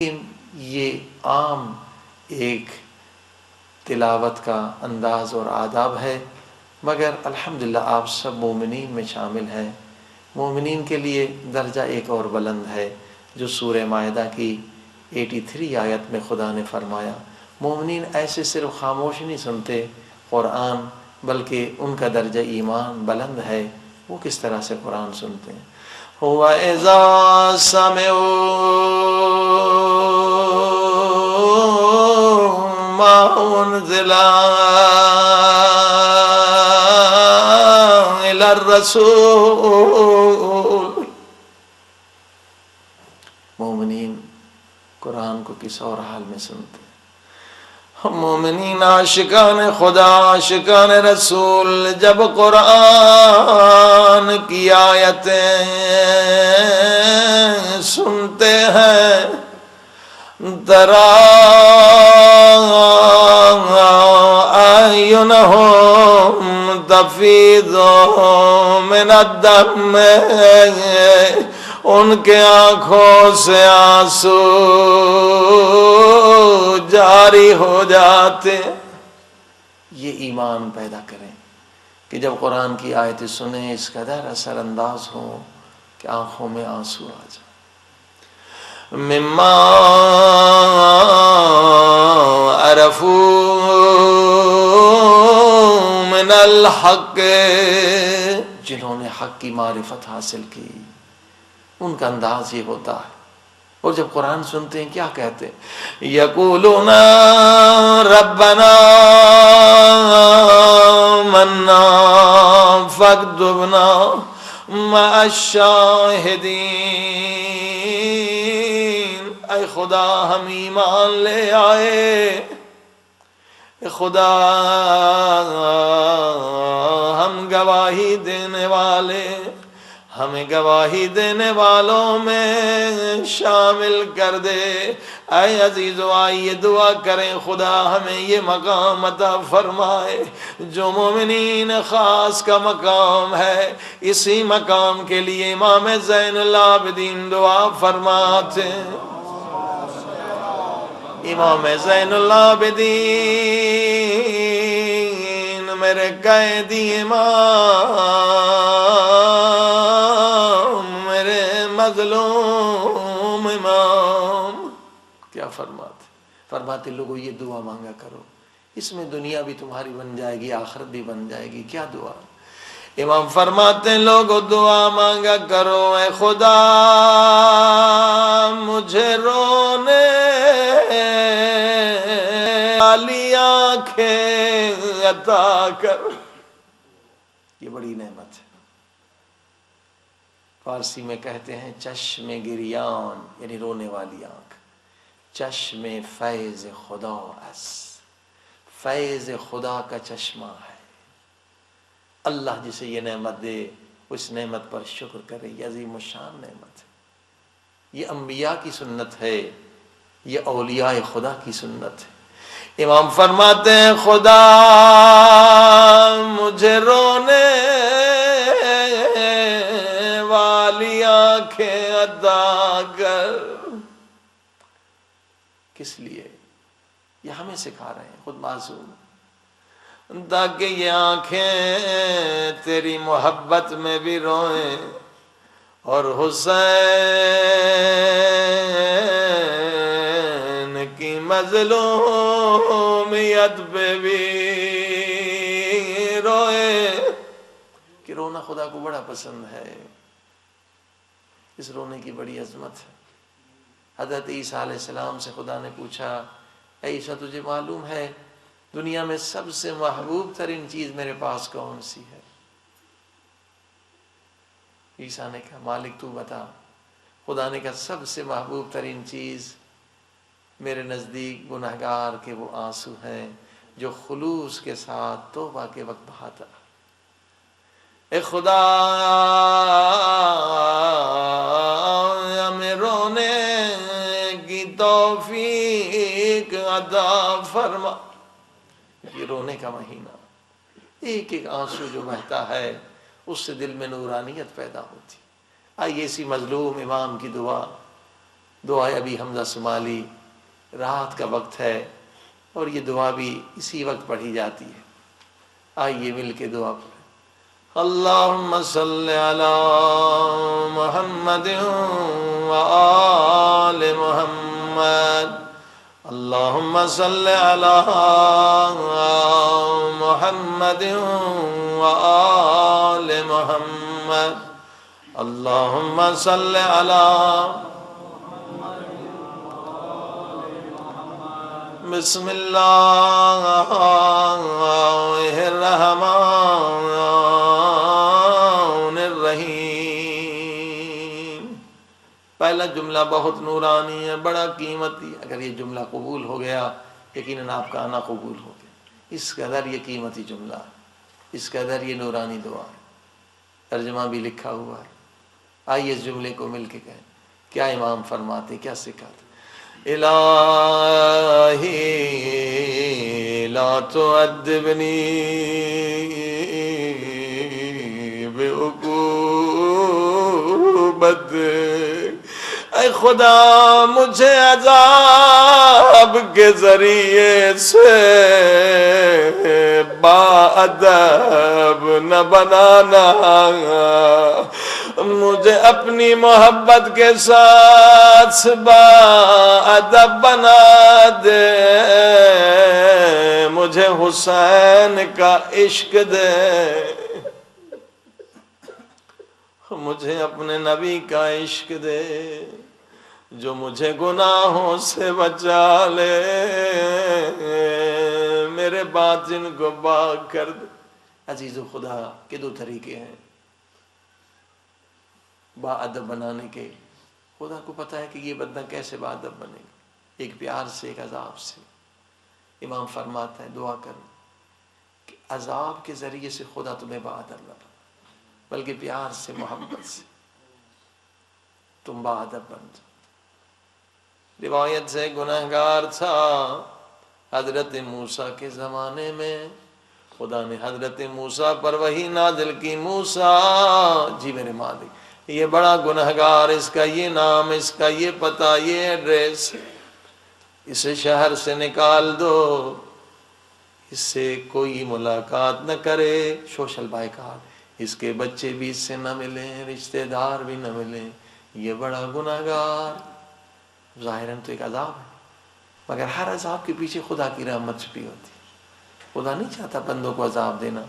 یہ عام ایک تلاوت کا انداز اور آداب ہے، مگر الحمدللہ آپ سب مومنین میں شامل ہیں۔ مومنین کے لیے درجہ ایک اور بلند ہے، جو سورہ مائدہ کی 83 آیت میں خدا نے فرمایا مومنین ایسے صرف خاموش نہیں سنتے قرآن، بلکہ ان کا درجہ ایمان بلند ہے۔ وہ کس طرح سے قرآن سنتے ہیں؟ وَإِذَا سَمِعُوا مَا أُنزِلَ إِلَى الرَّسُولِ، مومنین قرآن کو کس اور حال میں سنتے ہیں؟ مومنین عاشقان خدا، عاشقان رسول جب قرآن کی آیتیں سنتے ہیں ترا اعینہم تفیض من الدم، ان کے آنکھوں سے آنسو جاری ہو جاتے۔ یہ ایمان پیدا کریں کہ جب قرآن کی آیتیں سنیں اس قدر اثر انداز ہوں کہ آنکھوں میں آنسو آ جائیں۔ مما عرفوا من الحق، جنہوں نے حق کی معرفت حاصل کی ان کا انداز یہ ہوتا ہے، اور جب قرآن سنتے ہیں کیا کہتے ہیں؟ یقولون ربنا آمنا فاکتبنا مع الشاہدین، اے خدا ہم ایمان لے آئے، اے خدا ہم گواہی دینے والے، ہمیں گواہی دینے والوں میں شامل کر دے۔ اے عزیزو آئیے دعا کریں خدا ہمیں یہ مقام عطا فرمائے جو مومنین خاص کا مقام ہے۔ اسی مقام کے لیے امام زین العابدین دعا فرماتے ہیں۔ امام زین العابدین میرے قائدی امام، میرے مظلوم امام، کیا فرماتے لوگوں یہ دعا مانگا کرو، اس میں دنیا بھی تمہاری بن جائے گی، آخرت بھی بن جائے گی۔ کیا دعا؟ امام فرماتے لوگوں دعا مانگا کرو، اے خدا مجھے رونے والی آنکھیں عطا کر۔ یہ بڑی نعمت ہے، فارسی میں کہتے ہیں چشم گریان، یعنی رونے والی آنکھ۔ چشم فیض خدا اس، فیض خدا کا چشمہ ہے۔ اللہ جسے یہ نعمت دے اس نعمت پر شکر کرے، یہ عظیم الشان نعمت ہے۔ یہ انبیاء کی سنت ہے، یہ اولیاء خدا کی سنت ہے۔ امام فرماتے ہیں خدا مجھے رونے والی آنکھیں عطا کر۔ کس لیے؟ یہ ہمیں سکھا رہے ہیں خود معصوم، تاکہ یہ آنکھیں تیری محبت میں بھی روئیں اور حسین کی مظلومیت پہ بھی روئے، کہ رونا خدا کو بڑا پسند ہے۔ اس رونے کی بڑی عظمت ہے۔ حضرت عیسیٰ علیہ السلام سے خدا نے پوچھا اے عیسیٰ تجھے معلوم ہے دنیا میں سب سے محبوب ترین چیز میرے پاس کون سی ہے؟ عیسیٰ نے کہا مالک تو بتا۔ خدا نے کہا سب سے محبوب ترین چیز میرے نزدیک گنہگار کے وہ آنسو ہیں جو خلوص کے ساتھ توبہ کے وقت بہاتا۔ اے خدا ہمیں رونے کی توفیق عطا فرما۔ یہ رونے کا مہینہ، ایک ایک آنسو جو بہتا ہے اس سے دل میں نورانیت پیدا ہوتی۔ آئیے اسی مظلوم امام کی دعا دعائے ابی حمزہ صومالی، رات کا وقت ہے اور یہ دعا بھی اسی وقت پڑھی جاتی ہے. آئیے مل کے دعا پڑھیں. اللہم صلی علی محمد وآل محمد. اللہم صلی علی محمد وآل محمد. اللہم صلی علی. بسم اللہ الرحمن الرحیم. پہلا جملہ بہت نورانی ہے، بڑا قیمتی. اگر یہ جملہ قبول ہو گیا یقیناً آپ کا آنا قبول ہو گیا. اس قدر یہ قیمتی جملہ ہے، اس قدر یہ نورانی دعا ہے. ترجمہ بھی لکھا ہوا ہے. آئیے اس جملے کو مل کے کہیں. کیا امام فرماتے، کیا سکھاتے؟ الہی لا تعذبنی بعقوبت. اے خدا مجھے عذاب کے ذریعے سے باادب نہ بنانا، مجھے اپنی محبت کے ساتھ باادب بنا دے. مجھے حسین کا عشق دے، مجھے اپنے نبی کا عشق دے، جو مجھے گناہوں سے بچا لے، میرے باطن کو پاک کر دے. عزیزو خدا کے دو طریقے ہیں باادب بنانے کے. خدا کو پتہ ہے کہ یہ بندہ کیسے باادب بنے گا، ایک پیار سے، ایک عذاب سے. امام فرماتا ہے دعا کرو کہ عذاب کے ذریعے سے خدا تمہیں باادب نہ بنا، بلکہ پیار سے، محبت سے تم باادب بن جاؤ. روایت سے گناہگار تھا حضرت موسیٰ کے زمانے میں. خدا نے حضرت موسیٰ پر وحی نازل کی. موسیٰ جی میرے مالک، یہ بڑا گنہگار، اس کا یہ نام، اس کا یہ پتہ، یہ ایڈریس، اسے شہر سے نکال دو، اس سے کوئی ملاقات نہ کرے، سوشل بائیکاٹ، اس کے بچے بھی اس سے نہ ملیں، رشتہ دار بھی نہ ملیں، یہ بڑا گنہگار. ظاہراً تو ایک عذاب ہے، مگر ہر عذاب کے پیچھے خدا کی رحمت چھپی ہوتی ہے. خدا نہیں چاہتا بندوں کو عذاب دینا،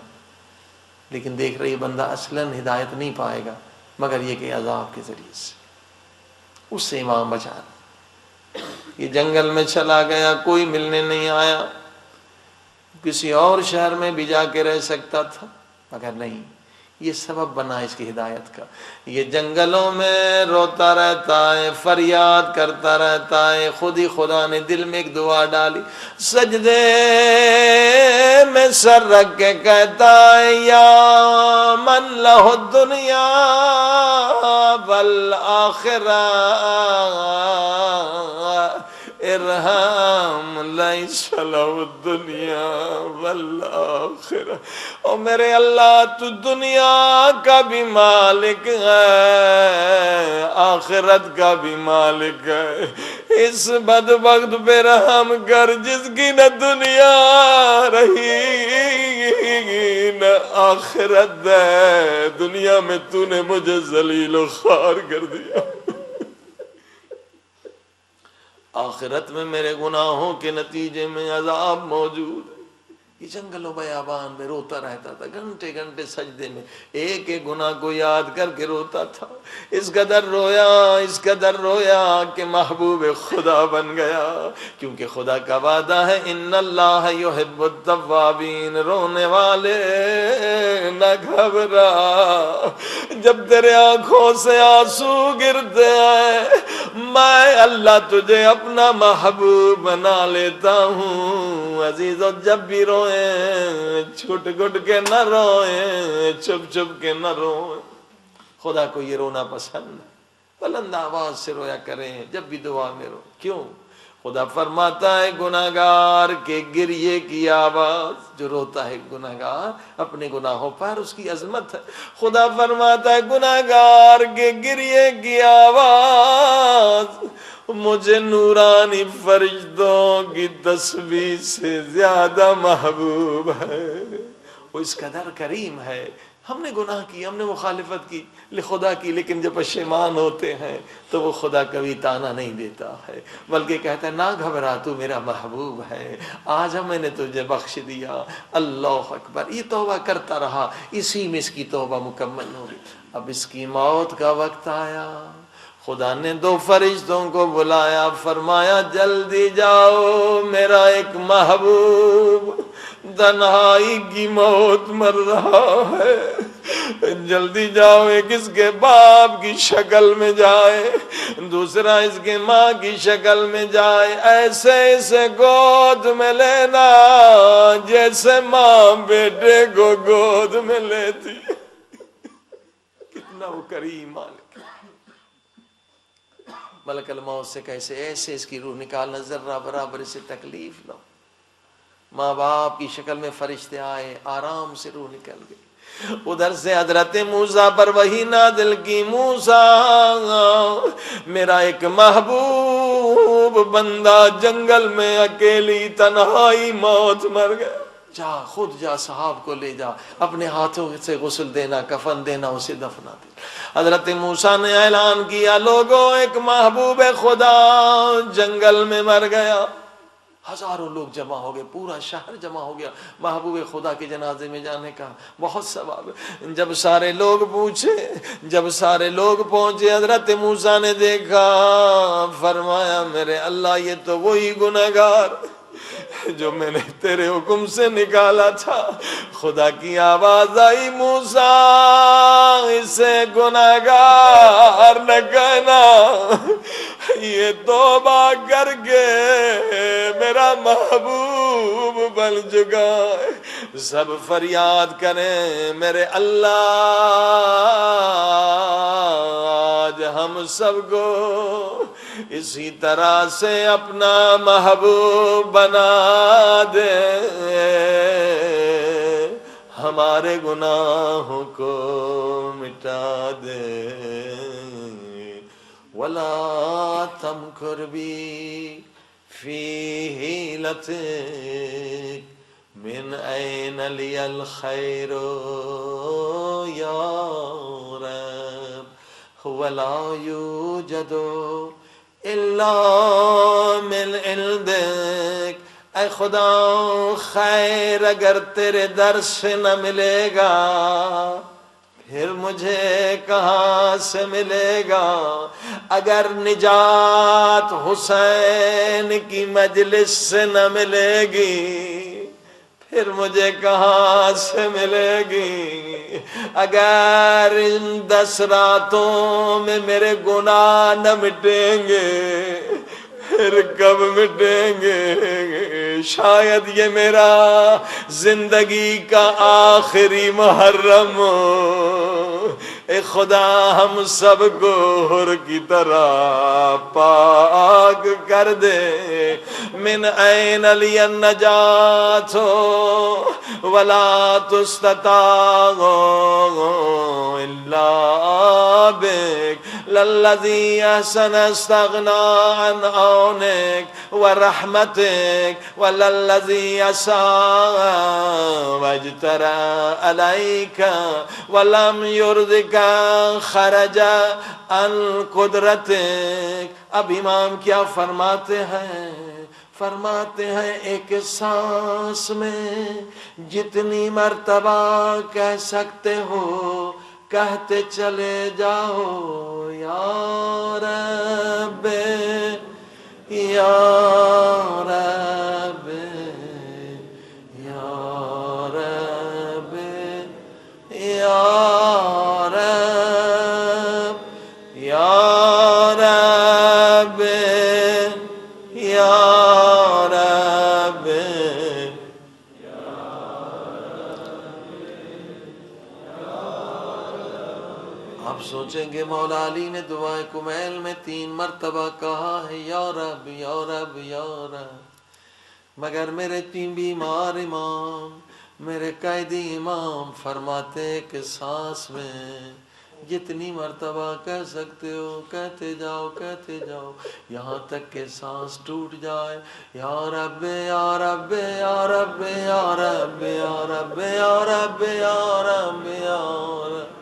لیکن دیکھ رہی بندہ اصلاً ہدایت نہیں پائے گا مگر یہ کہ عذاب کے ذریعے سے. اس سے امام بچا رہا. یہ جنگل میں چلا گیا، کوئی ملنے نہیں آیا. کسی اور شہر میں بھی جا کے رہ سکتا تھا مگر نہیں. یہ سبب بنا اس کی ہدایت کا. یہ جنگلوں میں روتا رہتا ہے، فریاد کرتا رہتا ہے. خود ہی خدا نے دل میں ایک دعا ڈالی، سجدے میں سر رکھ کے کہتا ہے یا من لہ الدنیا والآخرہ ارحم لیس لہ الدنیا والآخرہ. او میرے اللہ تو دنیا کا بھی مالک ہے، آخرت کا بھی مالک ہے. اس بدبخت پہ رحم کر جس کی نہ دنیا رہی نہ آخرت ہے. دنیا میں تو نے مجھے ذلیل و خوار کر دیا، آخرت میں میرے گناہوں کے نتیجے میں عذاب موجود ہے. یہ جنگل و بیابان میں روتا رہتا تھا، گھنٹے گھنٹے سجدے میں ایک ایک گناہ کو یاد کر کے روتا تھا. اس قدر رویا، اس قدر رویا کہ محبوب خدا بن گیا. کیونکہ خدا کا وعدہ ہے ان اللہ یحب التوابین، رونے والے نہ گھبرا. جب تیرے آنکھوں سے آنسو گرتے ہیں میں اللہ تجھے اپنا محبوب بنا لیتا ہوں. عزیزو جب بھی روئیں چھٹ گٹ کے نہ روئیں، چھپ چھپ کے نہ روئیں. خدا کو یہ رونا پسند ہے. بلند آواز سے رویا کریں جب بھی دعا میں رو. کیوں؟ خدا فرماتا ہے گناہگار کے گریے کی آواز، جو روتا ہے گناہگار اپنے گناہوں پر، اس کی عظمت ہے۔ خدا فرماتا ہے گناہگار کے گریے کی آواز مجھے نورانی فرشتوں کی تسبیح سے زیادہ محبوب ہے۔ وہ اس قدر کریم ہے۔ ہم نے گناہ کی، ہم نے مخالفت کی خدا کی، لیکن جب پشیمان ہوتے ہیں تو وہ خدا کبھی تانا نہیں دیتا ہے، بلکہ کہتا ہے نہ گھبرا، تو میرا محبوب ہے، آج میں نے تجھے بخش دیا۔ اللہ اکبر۔ یہ توبہ کرتا رہا، اسی میں اس کی توبہ مکمل ہوگی۔ اب اس کی موت کا وقت آیا، خدا نے 2 فرشتوں کو بلایا، فرمایا جلدی جاؤ، میرا ایک محبوب تنہائی کی موت مر رہا ہے، جلدی جاؤ۔ ایک اس کے باپ کی شکل میں جائے، دوسرا اس کے ماں کی شکل میں جائے، ایسے اسے گود میں لینا جیسے ماں بیٹے کو گود میں لیتی۔ کتنا وہ کریم مالک ہے۔ ملک الموت سے کیسے ایسے اس کی روح نکالنا، ذرہ برابر اسے تکلیف نہ ہو۔ ماں باپ کی شکل میں فرشتے آئے، آرام سے روح نکل گئی۔ ادھر سے حضرت موسیٰ پر وحی نازل کی، موسیٰ میرا ایک محبوب بندہ جنگل میں اکیلی تنہائی موت مر گیا، جا خود جا، صحاب کو لے جا، اپنے ہاتھوں سے غسل دینا، کفن دینا، اسے دفنا دینا۔ حضرت موسیٰ نے اعلان کیا، لوگوں ایک محبوب خدا جنگل میں مر گیا۔ ہزاروں لوگ جمع ہو گئے، پورا شہر جمع ہو گیا محبوب خدا کے جنازے میں جانے کا، بہت ثواب ہے۔ جب سارے لوگ پہنچے، حضرت موسیٰ نے دیکھا، فرمایا میرے اللہ، یہ تو وہی گنہگار جو میں نے تیرے حکم سے نکالا تھا۔ خدا کی آواز آئی، موسیٰ اسے گنہگار نہ کہنا، یہ توبہ کر کے میرا محبوب بن چکا ہے۔ سب فریاد کریں، میرے اللہ آج ہم سب کو اسی طرح سے اپنا محبوب بنا دے، ہمارے گناہوں کو مٹا دے۔ وَلَا تَمْكُرْ بِي فِي حِيلَتِكَ مِنْ أَيْنَ لِيَ الْخَيْرُ يَا رَبِّ وَلَا يُوجَدُ إِلَّا مِنْ عِنْدِكَ۔ اے خدا، خیر اگر تیرے در سے نہ ملے گا پھر مجھے کہاں سے ملے گا؟ اگر نجات حسین کی مجلس سے نہ ملے گی پھر مجھے کہاں سے ملے گی؟ اگر ان 10 راتوں میں میرے گناہ نہ مٹیں گے پھر کب مٹیں گے؟ شاید یہ میرا زندگی کا آخری محرم ہو۔ اے خدا، ہم سب کو حر کی طرح پاک کر دے۔ من این لی النجات ولا تستطاع الا بک، للذی احسن استغنا عن عونک ورحمتک، وللذی اساء واجترا علیک ولم یردک خرج عن قدرتک۔ اب امام کیا فرماتے ہیں؟ فرماتے ہیں ایک سانس میں جتنی مرتبہ کہہ سکتے ہو کہتے چلے جاؤ، یا رب یا رب یا رب یا رب یا رب یا رب۔ آپ سوچیں گے کہ مولا علی نے دعائے کمیل میں 3 مرتبہ کہا ہے یا رب یا رب یا رب، مگر میرے بیمار امام، میرے قائدی امام فرماتے کہ سانس میں جتنی مرتبہ کہہ سکتے ہو کہتے جاؤ یہاں تک کہ سانس ٹوٹ جائے، یا رب یا رب یا رب یا رب یا رب یا رب یا رب یا رب۔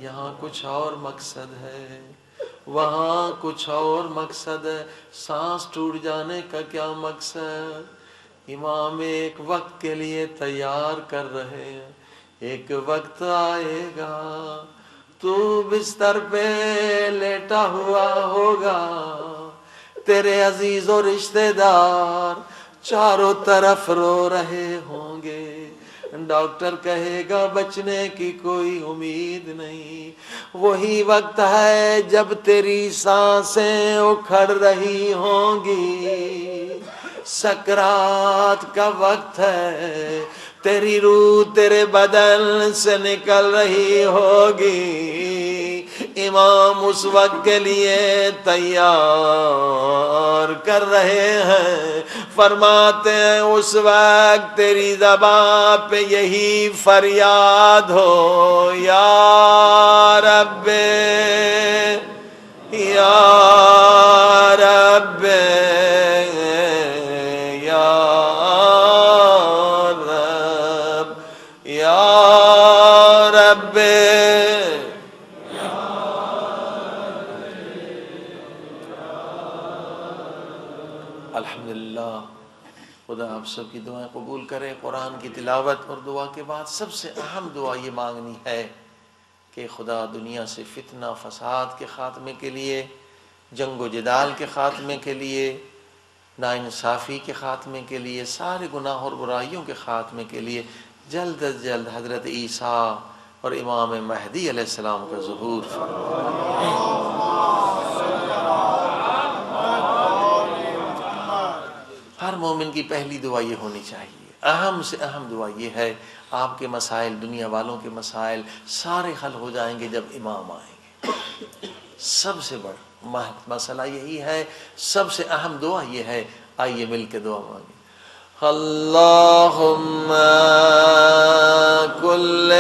یہاں کچھ اور مقصد ہے، وہاں کچھ اور مقصد ہے۔ سانس ٹوٹ جانے کا کیا مقصد؟ امام ایک وقت کے لیے تیار کر رہے ہیں، ایک وقت آئے گا تو بستر پہ لیٹا ہوا ہوگا، تیرے عزیز و رشتہ دار چاروں طرف رو رہے ہوں گے، ڈاکٹر کہے گا بچنے کی کوئی امید نہیں۔ وہی وقت ہے جب تیری سانسیں اکھڑ رہی ہوں گی، سکرات کا وقت ہے، تیری روح تیرے بدن سے نکل رہی ہوگی۔ امام اس وقت کے لیے تیار کر رہے ہیں، فرماتے ہیں اس وقت تیری زبان پہ یہی فریاد ہو، یا رب یا رب یا رب یا رب۔ الحمدللہ، خدا آپ سب کی دعائیں قبول کرے۔ قرآن کی تلاوت اور دعا کے بعد سب سے اہم دعا یہ مانگنی ہے کہ خدا دنیا سے فتنہ فساد کے خاتمے کے لیے، جنگ و جدال کے خاتمے کے لیے، ناانصافی کے خاتمے کے لیے، سارے گناہ اور برائیوں کے خاتمے کے لیے جلد از جلد حضرت عیسیٰ اور امام مہدی علیہ السلام کا ظہور فرمائے۔ ہر مومن کی پہلی دعا یہ ہونی چاہیے، اہم سے اہم دعا یہ ہے۔ آپ کے مسائل، دنیا والوں کے مسائل سارے حل ہو جائیں گے جب امام آئیں گے۔ سب سے بڑا مسئلہ یہی ہے، سب سے اہم دعا یہ ہے۔ آئیے مل کے دعا مانگیں۔ اللہم کل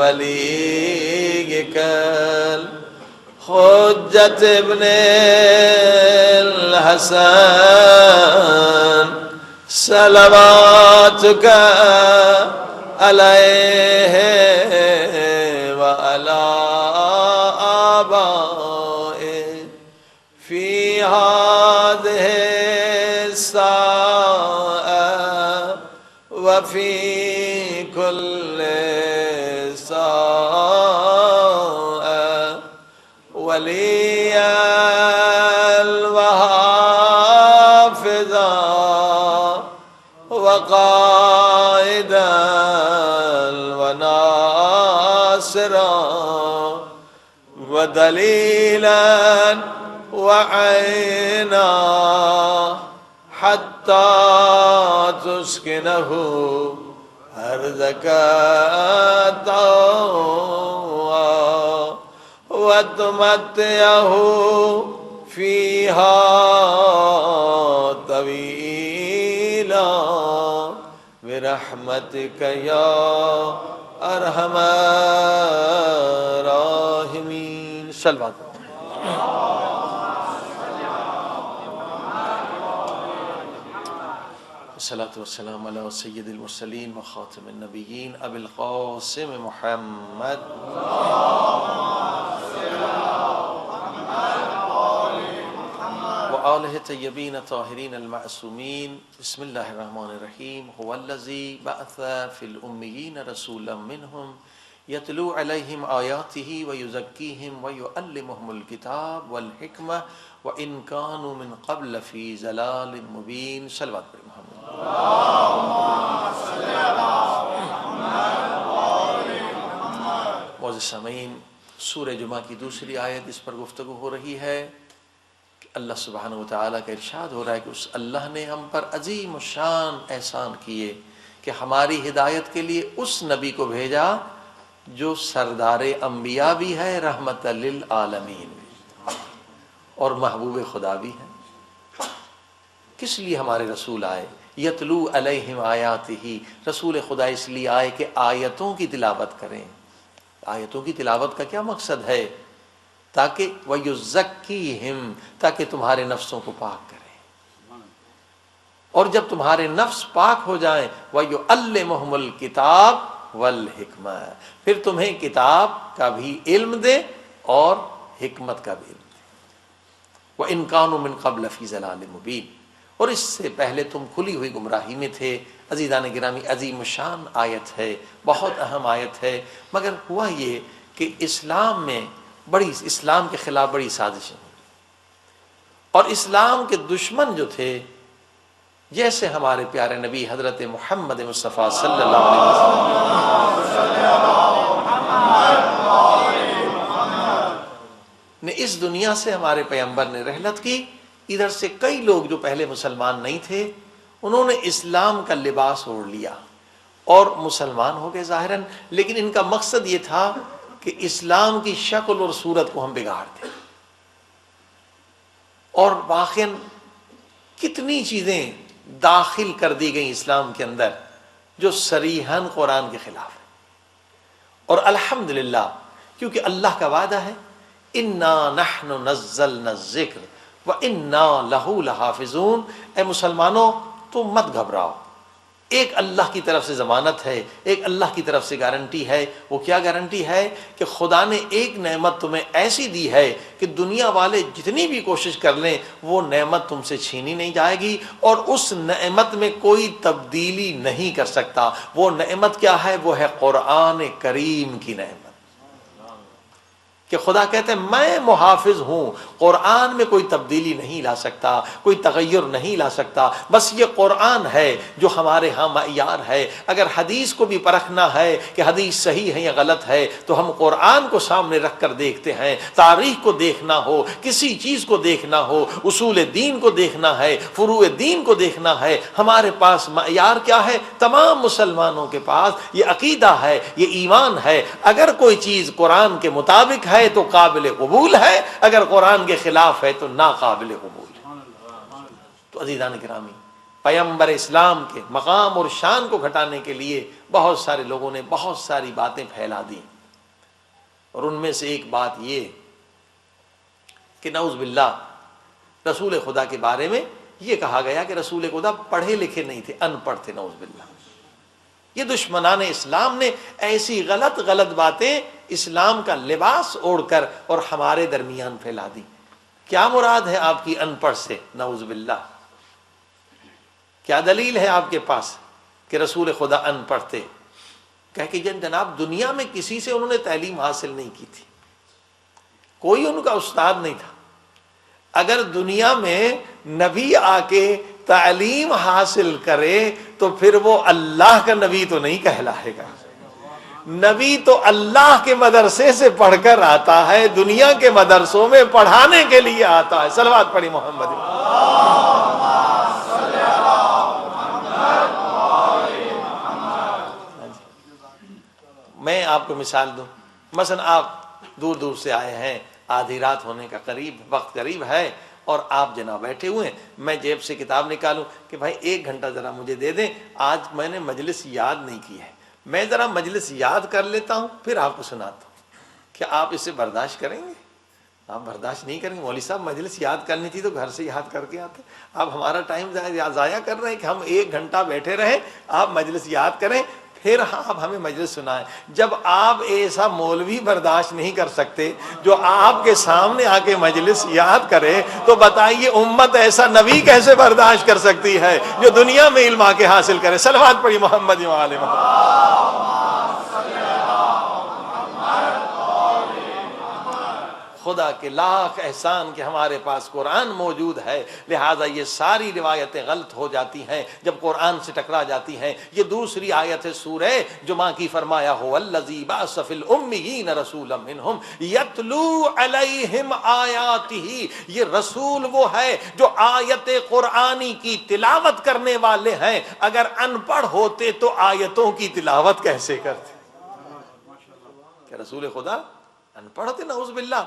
ولیک حجت ابن الحسن صلواتک علیہ وعلی آبائہ فی ہذہ الساعة وفی کل ساعة ولیاً وحافظا وقائدا وناصرا ودلیلا وعینا حتی تسکنہ ارضک طوعا وتمتعہ فیہا طویلا برحمتک یا ارحم الراحمین۔ صلوات۔ الصلاة والسلام علی سید المرسلین و خاتم النبیین ابی القاسم محمد وآلہ طیبین طاہرین المعصومین۔ بسم اللہ الرحمن الرحیم۔ هو الذی بعث فی الامیین رسولا منہم یتلو علیہم آیاتہ ویزکیہم ویعلمہم الکتاب والحکمہ وإن كانوا من قبل فی ضلال مبین۔ صلوات پر محمد۔ معزز سامعین، سورہ جمعہ کی دوسری آیت اس پر گفتگو ہو رہی ہے کہ اللہ سبحانہ وتعالیٰ کا ارشاد ہو رہا ہے کہ اس اللہ نے ہم پر عظیم الشان احسان کیے کہ ہماری ہدایت کے لیے اس نبی کو بھیجا جو سردار انبیاء بھی ہے، رحمت للعالمین بھی، اور محبوب خدا بھی ہے۔ کس لیے ہمارے رسول آئے؟ یتلو علیہم آیاتہ، رسول خدا اس لیے آئے کہ آیتوں کی تلاوت کریں۔ آیتوں کی تلاوت کا کیا مقصد ہے؟ تاکہ وَيُزَكِّيهِمْ، تاکہ تمہارے نفسوں کو پاک کریں، اور جب تمہارے نفس پاک ہو جائیں وَيُعَلِّمُهُمُ الْكِتَابَ وَالْحِكْمَةَ، پھر تمہیں کتاب کا بھی علم دے اور حکمت کا بھی علم دے۔ وَإِنْ كَانُوا مِنْ قَبْلَ فِي ضَلَالٍ مُبِينٍ، اور اس سے پہلے تم کھلی ہوئی گمراہی میں تھے۔ عزیزان گرامی، عظیم شان آیت ہے، بہت اہم آیت ہے، مگر ہوا یہ کہ اسلام کے خلاف بڑی سازشیں ہوئی، اور اسلام کے دشمن جو تھے، جیسے ہمارے پیارے نبی حضرت محمد مصطفیٰ صلی اللہ علیہ وسلم نے اس دنیا سے، ہمارے پیغمبر نے رحلت کی، ادھر سے کئی لوگ جو پہلے مسلمان نہیں تھے، انہوں نے اسلام کا لباس اوڑھ لیا اور مسلمان ہو گئے ظاہراً، لیکن ان کا مقصد یہ تھا کہ اسلام کی شکل اور صورت کو ہم بگاڑ دیں۔ اور واقعاً کتنی چیزیں داخل کر دی گئیں اسلام کے اندر جو صریحاً قرآن کے خلاف ہے، اور الحمدللہ، کیونکہ اللہ کا وعدہ ہے اِنَّا نَحْنُ نَزَّلْنَا الذِّكْرَ وَإِنَّا لَهُ لَحَافِظُونَ۔ اے مسلمانوں، تم مت گھبراؤ، ایک اللہ کی طرف سے ضمانت ہے، ایک اللہ کی طرف سے گارنٹی ہے۔ وہ کیا گارنٹی ہے؟ کہ خدا نے ایک نعمت تمہیں ایسی دی ہے کہ دنیا والے جتنی بھی کوشش کر لیں وہ نعمت تم سے چھینی نہیں جائے گی، اور اس نعمت میں کوئی تبدیلی نہیں کر سکتا۔ وہ نعمت کیا ہے؟ وہ ہے قرآن کریم کی نعمت، کہ خدا کہتے ہیں میں محافظ ہوں، قرآن میں کوئی تبدیلی نہیں لا سکتا، کوئی تغیر نہیں لا سکتا، بس یہ قرآن ہے جو ہمارے ہاں معیار ہے۔ اگر حدیث کو بھی پرکھنا ہے کہ حدیث صحیح ہے یا غلط ہے تو ہم قرآن کو سامنے رکھ کر دیکھتے ہیں۔ تاریخ کو دیکھنا ہو، کسی چیز کو دیکھنا ہو، اصول دین کو دیکھنا ہے، فروع دین کو دیکھنا ہے، ہمارے پاس معیار کیا ہے؟ تمام مسلمانوں کے پاس یہ عقیدہ ہے، یہ ایمان ہے، اگر کوئی چیز قرآن کے مطابق ہے تو قابل قبول ہے، اگر قرآن کے خلاف ہے تو ناقابل قبول ہے۔ تو عزیزان گرامی، پیغمبر اسلام کے مقام اور شان کو گھٹانے کے لیے بہت سارے لوگوں نے بہت ساری باتیں پھیلا دی، اور ان میں سے ایک بات یہ کہ نعوذ باللہ رسول خدا کے بارے میں یہ کہا گیا کہ رسول خدا پڑھے لکھے نہیں تھے، ان پڑھ تھے، نعوذ باللہ۔ یہ دشمنان اسلام نے ایسی غلط باتیں اسلام کا لباس اوڑھ کر اور ہمارے درمیان پھیلا دی۔ کیا مراد ہے آپ کی ان پڑھ سے؟ نعوذ باللہ، کیا دلیل ہے آپ کے پاس کہ رسول خدا ان پڑھ تھے؟ کہہ کہ جناب دنیا میں کسی سے انہوں نے تعلیم حاصل نہیں کی تھی، کوئی ان کا استاد نہیں تھا۔ اگر دنیا میں نبی آ کے تعلیم حاصل کرے تو پھر وہ اللہ کا نبی تو نہیں کہلائے گا۔ نبی تو اللہ کے مدرسے سے پڑھ کر آتا ہے، دنیا کے مدرسوں میں پڑھانے کے لیے آتا ہے۔ صلوات پڑھی محمد۔ میں آپ کو مثال دوں، مثلا آپ دور دور سے آئے ہیں، آدھی رات ہونے کا وقت قریب ہے، اور آپ جناب بیٹھے ہوئے ہیں، میں جیب سے کتاب نکالوں کہ بھائی 1 گھنٹہ ذرا مجھے دے دیں، آج میں نے مجلس یاد نہیں کی ہے، میں ذرا مجلس یاد کر لیتا ہوں پھر آپ کو سناتا ہوں۔ کیا آپ اسے برداشت کریں گے؟ آپ برداشت نہیں کریں گے۔ مولوی صاحب مجلس یاد کرنی تھی تو گھر سے یاد کر کے آتے، آپ ہمارا ٹائم ضائع کر رہے ہیں کہ ہم 1 گھنٹہ بیٹھے رہیں، آپ مجلس یاد کریں پھر آپ ہمیں مجلس سنائیں۔ جب آپ ایسا مولوی برداشت نہیں کر سکتے جو آپ کے سامنے آ کے مجلس یاد کرے، تو بتائیے امت ایسا نبی کیسے برداشت کر سکتی ہے جو دنیا میں علم آ کے حاصل کرے؟ صلوات پڑھی محمد و آل محمد۔ خدا کے لاکھ احسان کہ ہمارے پاس قرآن موجود ہے، لہٰذا یہ ساری روایتیں غلط ہو جاتی ہیں جب قرآن سے ٹکرا جاتی ہیں۔ یہ دوسری آیت ہے سورہ جمعہ کی، فرمایا هو الذی بعث فی الامیین رسولا منہم یتلو علیہم آیاتہ، یہ رسول وہ ہے جو آیت قرآنی کی تلاوت کرنے والے ہیں۔ اگر ان پڑھ ہوتے تو آیتوں کی تلاوت کیسے کرتے؟ کہ رسول خدا ان پڑھ تھے نعوذ باللہ،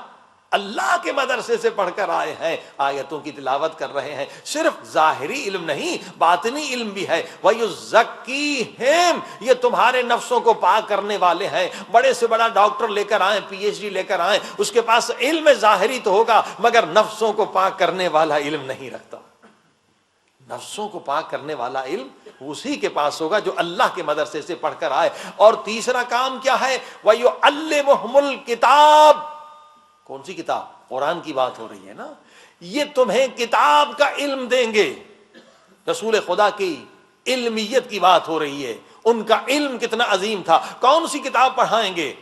اللہ کے مدرسے سے پڑھ کر آئے ہیں، آیتوں کی تلاوت کر رہے ہیں، صرف ظاہری علم نہیں باطنی علم بھی ہے۔ وَيُزَكِّيهِمْ، یہ تمہارے نفسوں کو پاک کرنے والے ہیں۔ بڑے سے بڑا ڈاکٹر لے کر آئیں، پی ایچ ڈی لے کر آئیں، اس کے پاس علم ظاہری تو ہوگا مگر نفسوں کو پاک کرنے والا علم نہیں رکھتا۔ نفسوں کو پاک کرنے والا علم اسی کے پاس ہوگا جو اللہ کے مدرسے سے پڑھ کر آئے۔ اور تیسرا کام کیا ہے؟ وَيُعَلِّمُهُمُ الْكِتَابَ، کون سی کتاب؟ قرآن کی بات ہو رہی ہے نا، یہ تمہیں کتاب کا علم دیں گے۔ رسول خدا کی علمیت کی بات ہو رہی ہے، ان کا علم کتنا عظیم تھا۔ کون سی کتاب پڑھائیں گے؟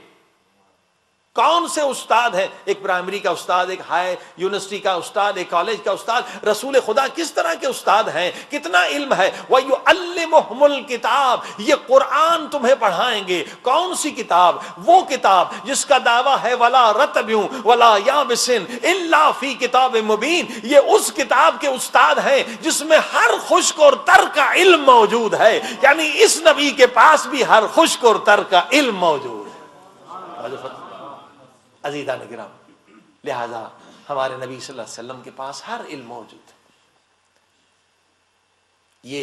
کون سے استاد ہیں؟ ایک پرائمری کا استاد، ایک ہائی یونیورسٹی کا استاد، ایک کالج کا استاد۔ رسول خدا کس طرح کے استاد ہیں؟ کتنا علم ہے؟ وَيُعَلِّمُهُمُ الْكِتَابَ، یہ قرآن تمہیں پڑھائیں گے۔ کون سی کتاب؟ وہ کتاب جس کا دعویٰ ہے وَلَا رَتْبٍ وَلَا يَابِسٍ إِلَّا فِي كِتَابٍ مُبِينٍ، یہ اس کتاب کے استاد ہیں جس میں ہر خشک اور تر کا علم موجود ہے، یعنی اس نبی کے پاس بھی ہر خشک اور تر کا علم موجود ہے۔ عزیزان کرام، لہذا ہمارے نبی صلی اللہ علیہ وسلم کے پاس ہر علم موجود ہے۔ یہ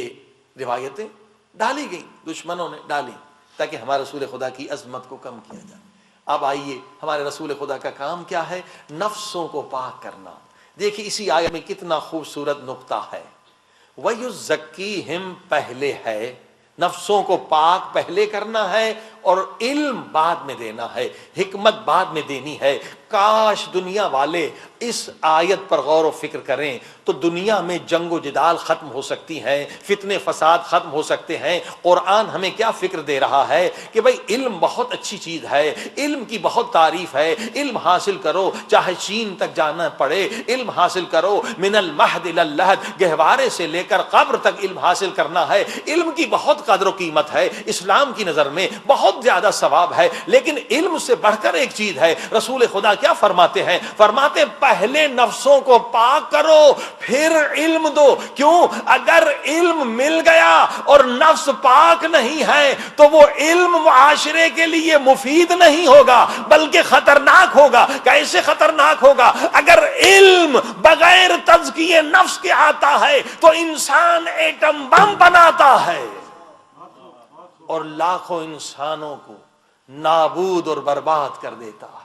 روایتیں ڈالی گئیں، دشمنوں نے ڈالی تاکہ ہمارے رسول خدا کی عظمت کو کم کیا جائے۔ اب آئیے، ہمارے رسول خدا کا کام کیا ہے؟ نفسوں کو پاک کرنا۔ دیکھیے اسی آیت میں کتنا خوبصورت نقطہ ہے۔ وَيُزَكِّيهِمْ پہلے ہے، نفسوں کو پاک پہلے کرنا ہے اور علم بعد میں دینا ہے، حکمت بعد میں دینی ہے۔ کاش دنیا والے اس آیت پر غور و فکر کریں تو دنیا میں جنگ و جدال ختم ہو سکتی ہیں، فتنے فساد ختم ہو سکتے ہیں۔ قرآن ہمیں کیا فکر دے رہا ہے کہ بھئی علم بہت اچھی چیز ہے، علم کی بہت تعریف ہے، علم حاصل کرو، چاہے چین تک جانا پڑے علم حاصل کرو، من المہد الی اللحد، گہوارے سے لے کر قبر تک علم حاصل کرنا ہے۔ علم کی بہت قدر و قیمت ہے، اسلام کی نظر میں بہت زیادہ ثواب ہے، لیکن علم سے بڑھ کر ایک چیز ہے۔ رسول خدا کیا فرماتے ہیں؟ فرماتے ہیں پہلے نفسوں کو پاک کرو پھر علم دو۔ کیوں؟ اگر علم مل گیا اور نفس پاک نہیں ہے تو وہ علم معاشرے کے لیے مفید نہیں ہوگا بلکہ خطرناک ہوگا۔ کیسے خطرناک ہوگا؟ اگر علم بغیر تزکیے نفس کے آتا ہے تو انسان ایٹم بم بناتا ہے اور لاکھوں انسانوں کو نابود اور برباد کر دیتا ہے۔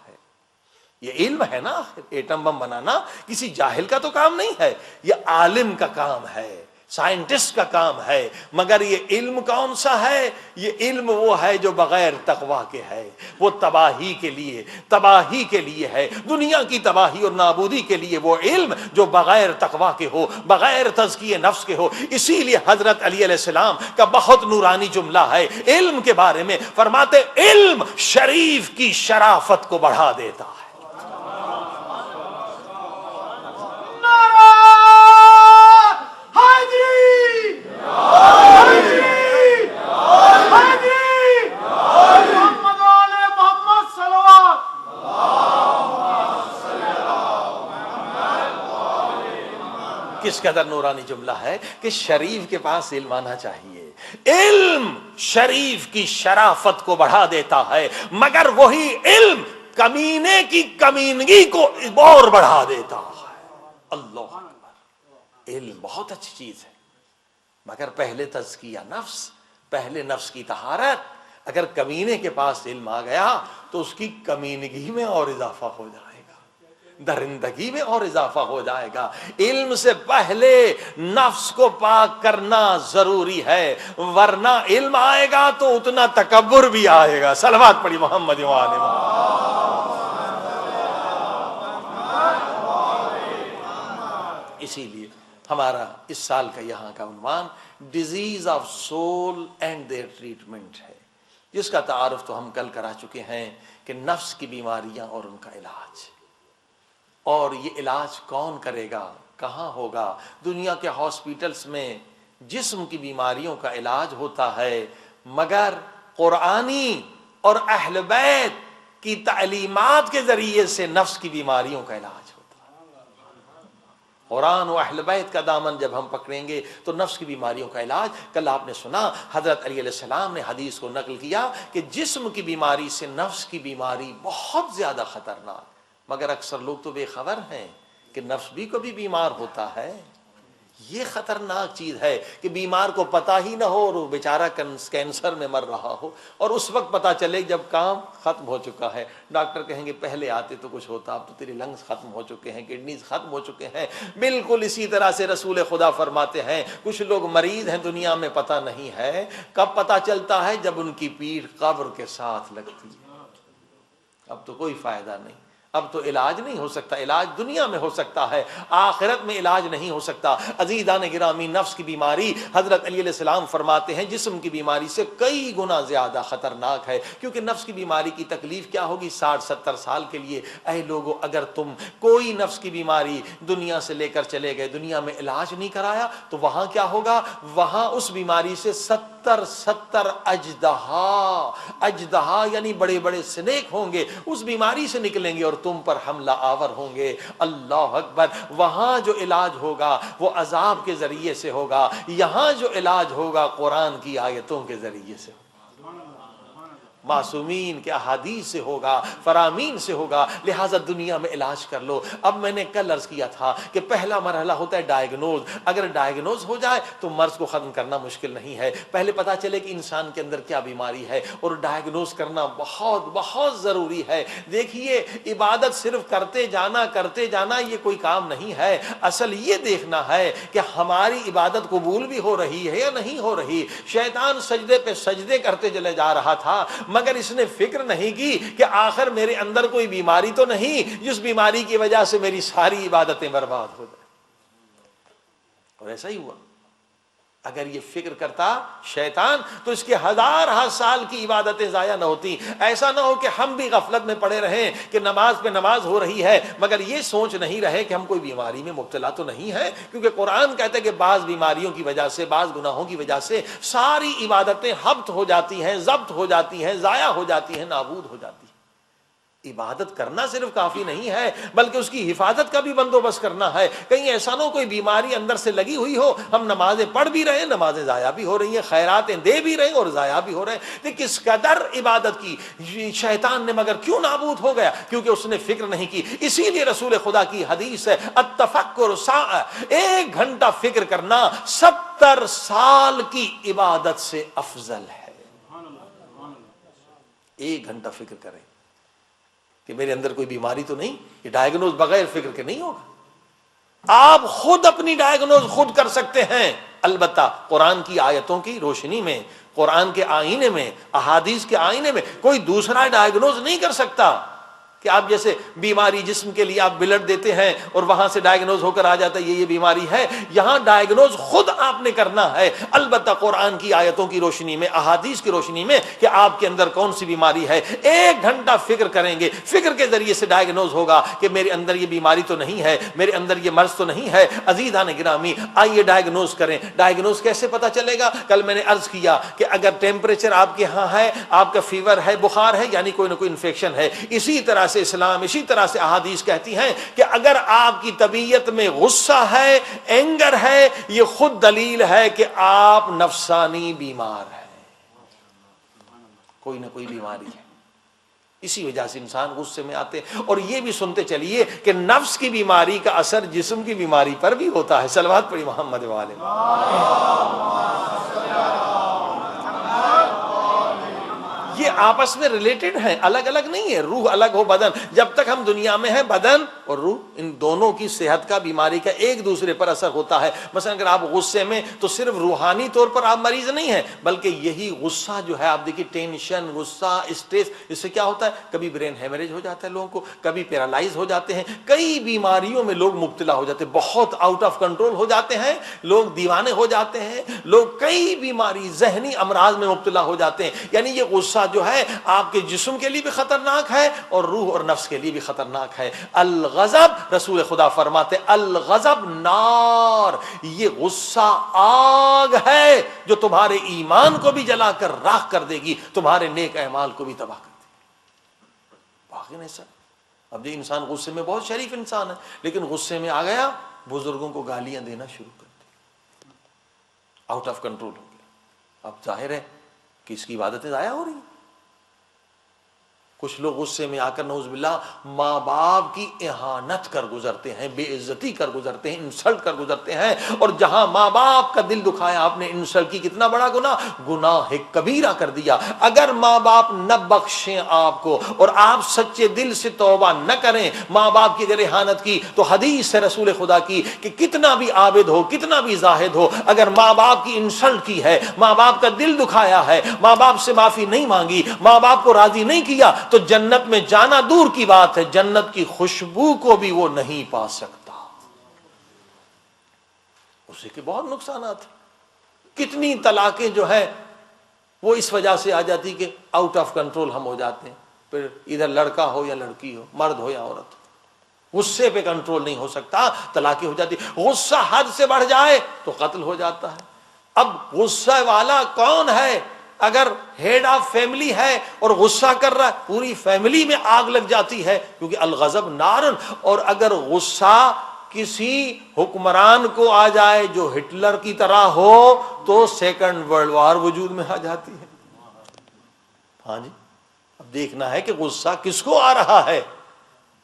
یہ علم ہے نا، ایٹم بم بنانا کسی جاہل کا تو کام نہیں ہے، یہ عالم کا کام ہے، سائنٹسٹ کا کام ہے۔ مگر یہ علم کون سا ہے؟ یہ علم وہ ہے جو بغیر تقوی کے ہے، وہ تباہی کے لیے ہے، دنیا کی تباہی اور نابودی کے لیے وہ علم جو بغیر تقوی کے ہو، بغیر تزکیہ نفس کے ہو۔ اسی لیے حضرت علی علیہ السلام کا بہت نورانی جملہ ہے علم کے بارے میں، فرماتے علم شریف کی شرافت کو بڑھا دیتا ہے۔ کس قدر نورانی جملہ ہے کہ شریف کے پاس علم آنا چاہیے۔ علم شریف کی شرافت کو بڑھا دیتا ہے، مگر وہی علم کمینے کی کمینگی کو اور بڑھا دیتا ہے۔ اللہ اکبر، علم بہت اچھی چیز ہے مگر پہلے تزکیہ نفس، پہلے نفس کی طہارت۔ اگر کمینے کے پاس علم آ گیا تو اس کی کمینگی میں اور اضافہ ہو جائے گا، درندگی میں اور اضافہ ہو جائے گا۔ علم سے پہلے نفس کو پاک کرنا ضروری ہے، ورنہ علم آئے گا تو اتنا تکبر بھی آئے گا۔ صلوات پڑھی محمد و آل محمد۔ اسی لیے ہمارا اس سال کا یہاں کا عنوان disease of soul and their treatment ہے، جس کا تعارف تو ہم کل کرا چکے ہیں کہ نفس کی بیماریاں اور ان کا علاج، اور یہ علاج کون کرے گا، کہاں ہوگا؟ دنیا کے ہاسپٹلز میں جسم کی بیماریوں کا علاج ہوتا ہے، مگر قرآنی اور اہل بیت کی تعلیمات کے ذریعے سے نفس کی بیماریوں کا علاج ہوتا ہے۔ قرآن و اہل بیت کا دامن جب ہم پکڑیں گے تو نفس کی بیماریوں کا علاج. کل آپ نے سنا حضرت علی علیہ السلام نے حدیث کو نقل کیا کہ جسم کی بیماری سے نفس کی بیماری بہت زیادہ خطرناک، مگر اکثر لوگ تو بے خبر ہیں کہ نفس بھی کبھی بیمار ہوتا ہے. یہ خطرناک چیز ہے کہ بیمار کو پتہ ہی نہ ہو اور وہ بیچارہ کینسر میں مر رہا ہو، اور اس وقت پتہ چلے جب کام ختم ہو چکا ہے. ڈاکٹر کہیں گے پہلے آتے تو کچھ ہوتا، اب تو تیرے لنگز ختم ہو چکے ہیں، کڈنیز ختم ہو چکے ہیں. بالکل اسی طرح سے رسول خدا فرماتے ہیں کچھ لوگ مریض ہیں دنیا میں، پتہ نہیں ہے. کب پتہ چلتا ہے؟ جب ان کی پیٹھ قبر کے ساتھ لگتی ہے. اب تو کوئی فائدہ نہیں، اب تو علاج نہیں ہو سکتا. علاج دنیا میں ہو سکتا ہے، آخرت میں علاج نہیں ہو سکتا. عزیزان گرامی، نفس کی بیماری حضرت علی علیہ السلام فرماتے ہیں جسم کی بیماری سے کئی گنا زیادہ خطرناک ہے. کیونکہ نفس کی بیماری کی تکلیف کیا ہوگی 60-70 سال کے لیے. اے لوگو، اگر تم کوئی نفس کی بیماری دنیا سے لے کر چلے گئے، دنیا میں علاج نہیں کرایا، تو وہاں کیا ہوگا؟ وہاں اس بیماری سے 70 اژدہا یعنی بڑے بڑے سنیک ہوں گے، اس بیماری سے نکلیں گے اور تم پر حملہ آور ہوں گے. اللہ اکبر. وہاں جو علاج ہوگا وہ عذاب کے ذریعے سے ہوگا، یہاں جو علاج ہوگا قرآن کی آیتوں کے ذریعے سے ہوگا، معصومین کے احادیث سے ہوگا، فرامین سے ہوگا. لہٰذا دنیا میں علاج کر لو. اب میں نے کل عرض کیا تھا کہ پہلا مرحلہ ہوتا ہے ڈائیگنوز. اگر ڈائیگنوز ہو جائے تو مرض کو ختم کرنا مشکل نہیں ہے. پہلے پتا چلے کہ انسان کے اندر کیا بیماری ہے، اور ڈائیگنوز کرنا بہت بہت ضروری ہے. دیکھیے، عبادت صرف کرتے جانا یہ کوئی کام نہیں ہے. اصل یہ دیکھنا ہے کہ ہماری عبادت قبول بھی ہو رہی ہے یا نہیں ہو رہی. شیطان سجدے پہ سجدے کرتے چلے جا رہا تھا، مگر اس نے فکر نہیں کی کہ آخر میرے اندر کوئی بیماری تو نہیں جس بیماری کی وجہ سے میری ساری عبادتیں برباد ہو جائیں. اور ایسا ہی ہوا. اگر یہ فکر کرتا شیطان تو اس کے 1000 سال کی عبادتیں ضائع نہ ہوتی. ایسا نہ ہو کہ ہم بھی غفلت میں پڑے رہیں کہ نماز پہ نماز ہو رہی ہے مگر یہ سوچ نہیں رہے کہ ہم کوئی بیماری میں مبتلا تو نہیں ہے. کیونکہ قرآن کہتا ہے کہ بعض بیماریوں کی وجہ سے، بعض گناہوں کی وجہ سے ساری عبادتیں ہبط ہو جاتی ہیں، ضبط ہو جاتی ہیں، ضائع ہو جاتی ہیں، نابود ہو جاتی ہیں. عبادت کرنا صرف کافی نہیں ہے بلکہ اس کی حفاظت کا بھی بندوبست کرنا ہے. کہیں ایسا نہ ہو کوئی بیماری اندر سے لگی ہوئی ہو، ہم نمازیں پڑھ بھی رہے ہیں، نمازیں ضائع بھی ہو رہی ہیں، خیراتیں دے بھی رہے ہیں اور ضائع بھی ہو رہے ہیں. تو کس قدر عبادت کی شیطان نے مگر کیوں نابود ہو گیا؟ کیونکہ اس نے فکر نہیں کی. اسی لیے رسول خدا کی حدیث ہے التفکر ساعہ، 1 گھنٹہ فکر کرنا 70 سال کی عبادت سے افضل ہے. 1 گھنٹہ فکر کریں کہ میرے اندر کوئی بیماری تو نہیں. یہ ڈائیگنوز بغیر فکر کے نہیں ہوگا. آپ خود اپنی ڈائیگنوز خود کر سکتے ہیں، البتہ قرآن کی آیتوں کی روشنی میں، قرآن کے آئینے میں، احادیث کے آئینے میں. کوئی دوسرا ڈائیگنوز نہیں کر سکتا. کہ آپ جیسے بیماری جسم کے لیے آپ بلڈ دیتے ہیں اور وہاں سے ڈائیگنوز ہو کر آ جاتا ہے یہ بیماری ہے. یہاں ڈائیگنوز خود آپ نے کرنا ہے، البتہ قرآن کی آیتوں کی روشنی میں، احادیث کی روشنی میں کہ آپ کے اندر کون سی بیماری ہے. 1 گھنٹہ فکر کریں گے، فکر کے ذریعے سے ڈائیگنوز ہوگا کہ میرے اندر یہ بیماری تو نہیں ہے، میرے اندر یہ مرض تو نہیں ہے. عزیزان گرامی، آئیے ڈائیگنوز کریں. ڈائیگنوز کیسے پتا چلے گا؟ کل میں نے عرض کیا کہ اگر ٹیمپریچر آپ کے ہاں ہے، آپ کا فیور ہے، بخار ہے، یعنی کوئی نہ کوئی انفیکشن ہے. اسی طرح سے اسلام، اسی طرح سے احادیث کہتی ہیں کہ اگر آپ کی طبیعت میں غصہ ہے، اینگر ہے، یہ خود دلیل ہے کہ آپ نفسانی بیمار ہیں، کوئی نہ کوئی بیماری ہے. اسی وجہ سے انسان غصے میں آتے. اور یہ بھی سنتے چلیے کہ نفس کی بیماری کا اثر جسم کی بیماری پر بھی ہوتا ہے. صلوات پڑھی محمد والے. یہ آپس میں ریلیٹڈ ہیں، الگ الگ نہیں ہے. روح الگ ہو بدن، جب تک ہم دنیا میں ہیں بدن اور روح ان دونوں کی صحت کا، بیماری کا ایک دوسرے پر اثر ہوتا ہے. مثلا اگر آپ غصے میں تو صرف روحانی طور پر آپ مریض نہیں ہیں بلکہ یہی غصہ جو ہے، آپ دیکھیے ٹینشن، غصہ، اسٹریس، اس سے کیا ہوتا ہے؟ کبھی برین ہیمریج ہو جاتا ہے لوگوں کو، کبھی پیرالائز ہو جاتے ہیں، کئی بیماریوں میں لوگ مبتلا ہو جاتے ہیں، بہت آؤٹ آف کنٹرول ہو جاتے ہیں لوگ، دیوانے ہو جاتے ہیں لوگ، کئی بیماری ذہنی امراض میں مبتلا ہو جاتے ہیں. یعنی یہ غصہ جو ہے آپ کے جسم کے لیے بھی خطرناک ہے اور روح اور نفس کے لیے بھی خطرناک ہے. الغضب، رسول خدا فرماتے الغضب نار، یہ غصہ آگ ہے جو تمہارے ایمان کو بھی جلا کر راکھ کر دے گی، تمہارے نیک اعمال کو بھی تباہ کر دے گی. واقعی ایسا. اب یہ انسان غصے میں بہت شریف انسان ہے لیکن غصے میں آ گیا بزرگوں کو گالیاں دینا شروع کر دی، آؤٹ آف کنٹرول ہو گیا۔ اب ظاہر ہے کہ اس کی عبادتیں ضائع ہو رہی ہیں۔ کچھ لوگ غصے میں آ کر نعوذ باللہ ماں باپ کی اہانت کر گزرتے ہیں، بے عزتی کر گزرتے ہیں، انسلٹ کر گزرتے ہیں، اور جہاں ماں باپ کا دل دکھایا آپ نے انسلٹ کی، کتنا بڑا گناہ کبیرہ کر دیا۔ اگر ماں باپ نہ بخشیں آپ کو اور آپ سچے دل سے توبہ نہ کریں، ماں باپ کی اگر اہانت کی، تو حدیث ہے رسول خدا کی کہ کتنا بھی عابد ہو، کتنا بھی زاہد ہو، اگر ماں باپ کی انسلٹ کی ہے، ماں باپ کا دل دکھایا ہے، ماں باپ سے معافی نہیں مانگی، ماں باپ کو راضی نہیں کیا، تو جنت میں جانا دور کی بات ہے، جنت کی خوشبو کو بھی وہ نہیں پا سکتا۔ اسے کے بہت نقصانات ہیں۔ کتنی طلاقیں جو ہے وہ اس وجہ سے آ جاتی کہ آؤٹ آف کنٹرول ہم ہو جاتے ہیں، پھر ادھر لڑکا ہو یا لڑکی ہو، مرد ہو یا عورت ہو، غصے پہ کنٹرول نہیں ہو سکتا، طلاقیں ہو جاتی۔ غصہ حد سے بڑھ جائے تو قتل ہو جاتا ہے۔ اب غصہ والا کون ہے؟ اگر ہیڈ آف فیملی ہے اور غصہ کر رہا ہے، پوری فیملی میں آگ لگ جاتی ہے، کیونکہ الغضب نارن۔ اور اگر غصہ کسی حکمران کو آ جائے جو ہٹلر کی طرح ہو، تو سیکنڈ ورلڈ وار وجود میں آ جاتی ہے۔ ہاں جی، اب دیکھنا ہے کہ غصہ کس کو آ رہا ہے۔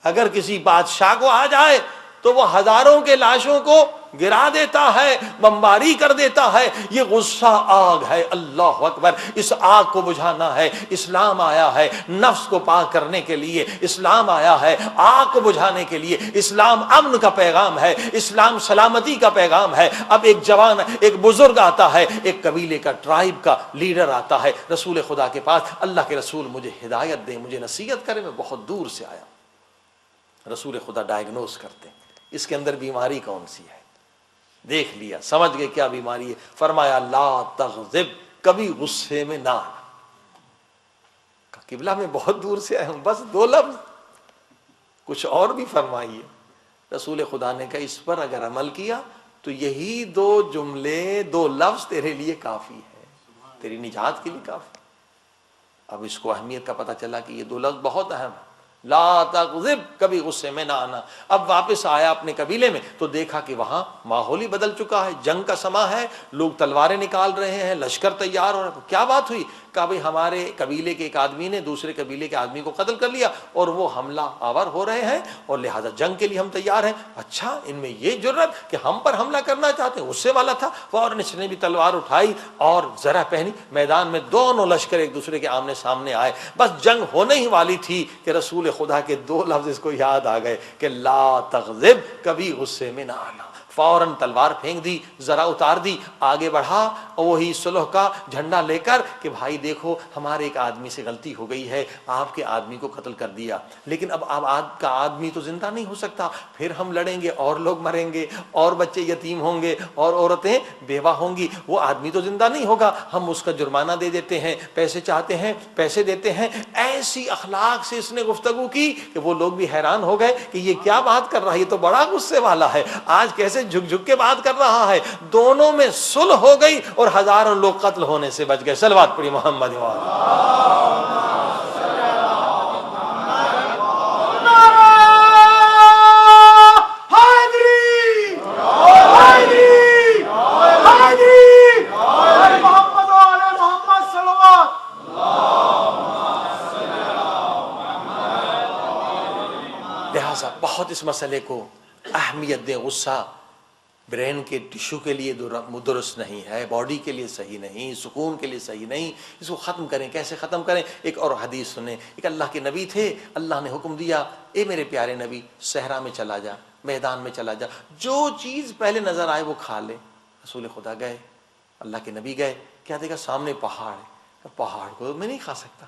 اگر کسی بادشاہ کو آ جائے تو وہ ہزاروں کے لاشوں کو گرا دیتا ہے، بمباری کر دیتا ہے۔ یہ غصہ آگ ہے، اللہ اکبر۔ اس آگ کو بجھانا ہے۔ اسلام آیا ہے نفس کو پاک کرنے کے لیے، اسلام آیا ہے آگ کو بجھانے کے لیے، اسلام امن کا پیغام ہے، اسلام سلامتی کا پیغام ہے۔ اب ایک جوان، ایک بزرگ آتا ہے، ایک قبیلے کا، ٹرائب کا لیڈر آتا ہے رسول خدا کے پاس، اللہ کے رسول مجھے ہدایت دیں، مجھے نصیحت کریں، میں بہت دور سے آیا۔ رسول خدا ڈائگنوز کرتے ہیں اس کے اندر بیماری کون سی ہے۔ دیکھ لیا، سمجھ گئے کیا بیماری ہے۔ فرمایا لا تغضب، کبھی غصے میں نہ آنا۔ قبلہ میں بہت دور سے آئے ہوں، بس 2 لفظ، کچھ اور بھی فرمائیے۔ رسول خدا نے کہا اس پر اگر عمل کیا تو یہی 2 جملے، 2 لفظ تیرے لیے کافی ہے، تیری نجات کے لیے کافی۔ اب اس کو اہمیت کا پتہ چلا کہ یہ 2 لفظ بہت اہم ہے، لا تغضب، کبھی غصے میں نہ آنا۔ اب واپس آیا اپنے قبیلے میں تو دیکھا کہ وہاں ماحول ہی بدل چکا ہے، جنگ کا سما ہے، لوگ تلواریں نکال رہے ہیں، لشکر تیار ہو رہا ہے۔ کیا بات ہوئی؟ کہا بھئی ہمارے قبیلے کے ایک آدمی نے دوسرے قبیلے کے آدمی کو قتل کر لیا اور وہ حملہ آور ہو رہے ہیں اور لہذا جنگ کے لیے ہم تیار ہیں۔ اچھا، ان میں یہ جرت کہ ہم پر حملہ کرنا چاہتے ہیں؟ غصے والا تھا، فوراً اس نے بھی تلوار اٹھائی اور زرہ پہنی، میدان میں دونوں لشکر ایک دوسرے کے آمنے سامنے آئے۔ بس جنگ ہونے ہی والی تھی کہ رسول خدا کے 2 لفظ اس کو یاد آ گئے کہ لا تغضب، کبھی غصے میں نہ آنا۔ فوراً تلوار پھینک دی، ذرا اتار دی، آگے بڑھا، اور وہی صلح کا جھنڈا لے کر کہ بھائی دیکھو ہمارے ایک آدمی سے غلطی ہو گئی ہے، آپ کے آدمی کو قتل کر دیا، لیکن اب آپ کا آدمی تو زندہ نہیں ہو سکتا، پھر ہم لڑیں گے اور لوگ مریں گے اور بچے یتیم ہوں گے اور عورتیں بیوہ ہوں گی، وہ آدمی تو زندہ نہیں ہوگا، ہم اس کا جرمانہ دے دیتے ہیں، پیسے چاہتے ہیں پیسے دیتے ہیں۔ ایسی اخلاق سے اس نے گفتگو کی کہ وہ لوگ بھی حیران ہو گئے کہ یہ کیا بات کر رہا ہے، یہ تو بڑا غصے والا ہے، آج کیسے جھک جھک کے بات کر رہا ہے۔ دونوں میں صلح ہو گئی اور ہزاروں لوگ قتل ہونے سے بچ گئے۔ صلوات پڑھی محمد لہذا بہت اس مسئلے کو اہمیت دیں۔ غصہ برین کے ٹشو کے لیے درست نہیں ہے، باڈی کے لیے صحیح نہیں، سکون کے لیے صحیح نہیں۔ اس کو ختم کریں، کیسے ختم کریں؟ ایک اور حدیث سنیں۔ ایک اللہ کے نبی تھے، اللہ نے حکم دیا اے میرے پیارے نبی صحرا میں چلا جا، میدان میں چلا جا، جو چیز پہلے نظر آئے وہ کھا لے۔ رسول خدا گئے، اللہ کے نبی گئے، کیا دیکھا؟ سامنے پہاڑ ہے، پہاڑ کو میں نہیں کھا سکتا،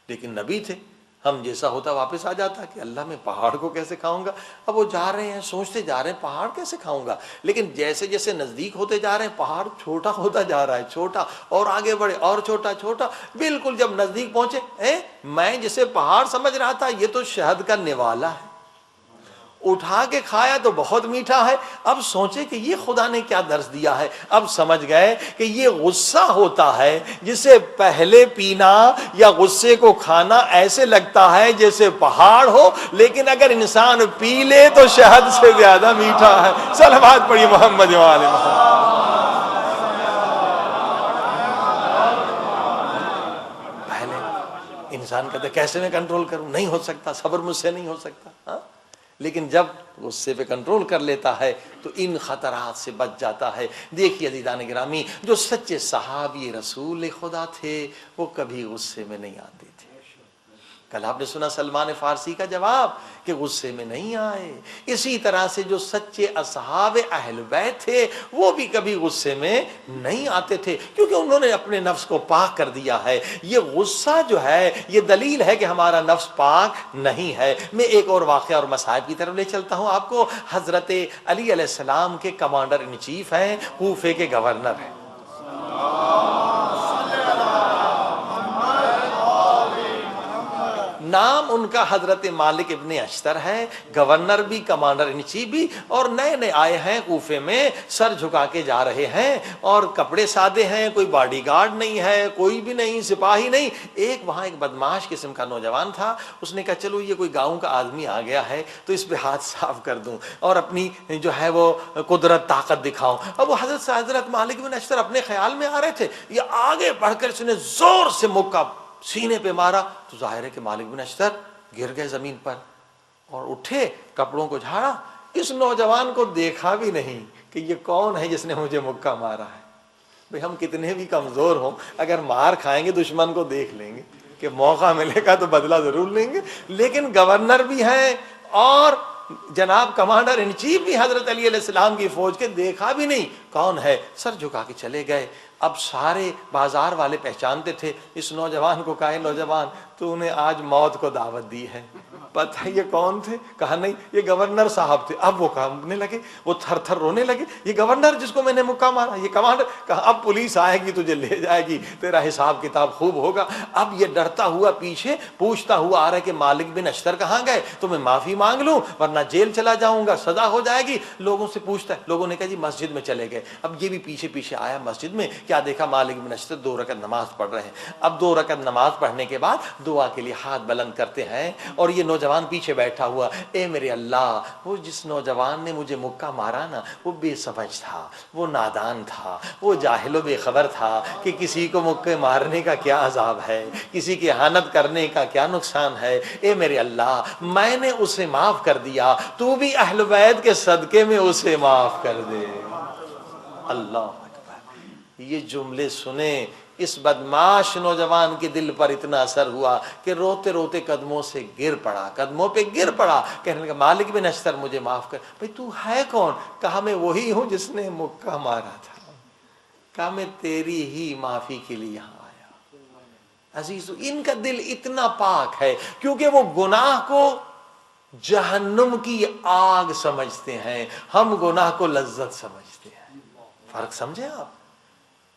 لیکن نبی تھے، ہم جیسا ہوتا واپس آ جاتا کہ اللہ میں پہاڑ کو کیسے کھاؤں گا۔ اب وہ جا رہے ہیں، سوچتے جا رہے ہیں پہاڑ کیسے کھاؤں گا، لیکن جیسے جیسے نزدیک ہوتے جا رہے ہیں پہاڑ چھوٹا ہوتا جا رہا ہے، چھوٹا، اور آگے بڑھے اور چھوٹا چھوٹا، بالکل جب نزدیک پہنچے میں جسے پہاڑ سمجھ رہا تھا یہ تو شہد کا نوالا ہے، اٹھا کے کھایا تو بہت میٹھا ہے. اب سوچے کہ یہ خدا نے کیا درس دیا ہے. اب سمجھ گئے کہ یہ غصہ ہوتا ہے جسے پہلے پینا یا غصے کو کھانا ایسے لگتا ہے جیسے پہاڑ ہو, لیکن اگر انسان پی لے تو شہد سے زیادہ میٹھا ہے. صلوات پڑھی محمد و آل محمد. انسان کہتا ہے کیسے میں کنٹرول کروں, نہیں ہو سکتا, صبر مجھ سے نہیں ہو سکتا. ہاں لیکن جب غصے پہ کنٹرول کر لیتا ہے تو ان خطرات سے بچ جاتا ہے. دیکھیے عزیزان گرامی, جو سچے صحابی رسول خدا تھے وہ کبھی غصے میں نہیں آتے تھے. کل آپ نے سنا سلمان فارسی کا جواب کہ غصے میں نہیں آئے. اسی طرح سے جو سچے اصحاب اہل بیت تھے وہ بھی کبھی غصے میں نہیں آتے تھے, کیونکہ انہوں نے اپنے نفس کو پاک کر دیا ہے. یہ غصہ جو ہے یہ دلیل ہے کہ ہمارا نفس پاک نہیں ہے. میں ایک اور واقعہ اور مصائب کی طرف لے چلتا ہوں آپ کو. حضرت علی علیہ السلام کے کمانڈر ان چیف ہیں, کوفے کے گورنر ہیں. نام ان کا حضرت مالک ابن اشتر ہے, گورنر بھی کمانڈر ان چیف بھی, اور نئے نئے آئے ہیں کوفے میں, سر جھکا کے جا رہے ہیں اور کپڑے سادے ہیں, کوئی باڈی گارڈ نہیں ہے, کوئی بھی نہیں, سپاہی نہیں. وہاں ایک بدماش قسم کا نوجوان تھا, اس نے کہا چلو یہ کوئی گاؤں کا آدمی آ گیا ہے تو اس پہ ہاتھ صاف کر دوں اور اپنی جو ہے وہ قدرت طاقت دکھاؤں. اب وہ حضرت مالک بن اشتر اپنے خیال میں آ رہے تھے, یہ آگے بڑھ کر اس نے زور سے مکہ سینے پہ مارا تو ظاہر ہے کہ مالک بن اشتر گر گئے زمین پر اور اٹھے, کپڑوں کو جھاڑا. اس نوجوان کو دیکھا بھی نہیں کہ یہ کون ہے جس نے مجھے مکہ مارا ہے. بھئی ہم کتنے بھی کمزور ہوں, اگر مار کھائیں گے دشمن کو دیکھ لیں گے کہ موقع ملے گا تو بدلہ ضرور لیں گے. لیکن گورنر بھی ہیں اور جناب کمانڈر ان چیف بھی حضرت علی علیہ السلام کی فوج کے, دیکھا بھی نہیں کون ہے, سر جھکا کے چلے گئے. اب سارے بازار والے پہچانتے تھے اس نوجوان کو. کہا نوجوان تو نے آج موت کو دعوت دی ہے, پتہ ہے یہ کون تھے؟ کہا نہیں یہ گورنر صاحب تھے. اب وہ کانپنے لگے, وہ تھر تھر رونے لگے, یہ گورنر جس کو میں نے مکہ مارا, یہ کمانڈر. کہا اب پولیس آئے گی تجھے لے جائے گی, تیرا حساب کتاب خوب ہوگا. اب یہ ڈرتا ہوا پیچھے پوچھتا ہوا آ رہا ہے کہ مالک بن اشتر کہاں گئے, تو میں معافی مانگ لوں ورنہ جیل چلا جاؤں گا, سزا ہو جائے گی. لوگوں سے پوچھتا ہے, لوگوں نے کہا جی مسجد میں چلے گئے. اب یہ بھی پیچھے پیچھے آیا مسجد میں, کیا دیکھا مالک بن اشتر 2 رکعت نماز پڑھ رہے ہیں. اب 2 رکعت نماز پڑھنے کے بعد دعا کے لیے ہاتھ بلند کرتے ہیں اور یہ نوجوان پیچھے بیٹھا ہوا, اے میرے اللہ, وہ جس نوجوان نے مجھے مکہ مارا نا وہ بے سمجھ تھا, وہ نادان تھا, وہ جاہل و بے خبر تھا کہ کسی کو مکے مارنے کا کیا عذاب ہے, کسی کی اہانت کرنے کا کیا نقصان ہے. اے میرے اللہ میں نے اسے معاف کر دیا, تو بھی اہل بیت کے صدقے میں اسے معاف کر دے. اللہ اکبر. یہ جملے سنے اس بدماش نوجوان کے دل پر اتنا اثر ہوا کہ روتے روتے قدموں سے گر پڑا, قدموں پہ گر پڑا, کہنے لگا مالک بن اشتر مجھے معاف کر. بھئی تو ہے کون؟ کہا میں وہی ہوں جس نے مکہ مارا تھا. کہا میں تیری ہی معافی کے لیے یہاں آیا. عزیزو ان کا دل اتنا پاک ہے کیونکہ وہ گناہ کو جہنم کی آگ سمجھتے ہیں, ہم گناہ کو لذت سمجھتے ہیں. فرق سمجھے آپ؟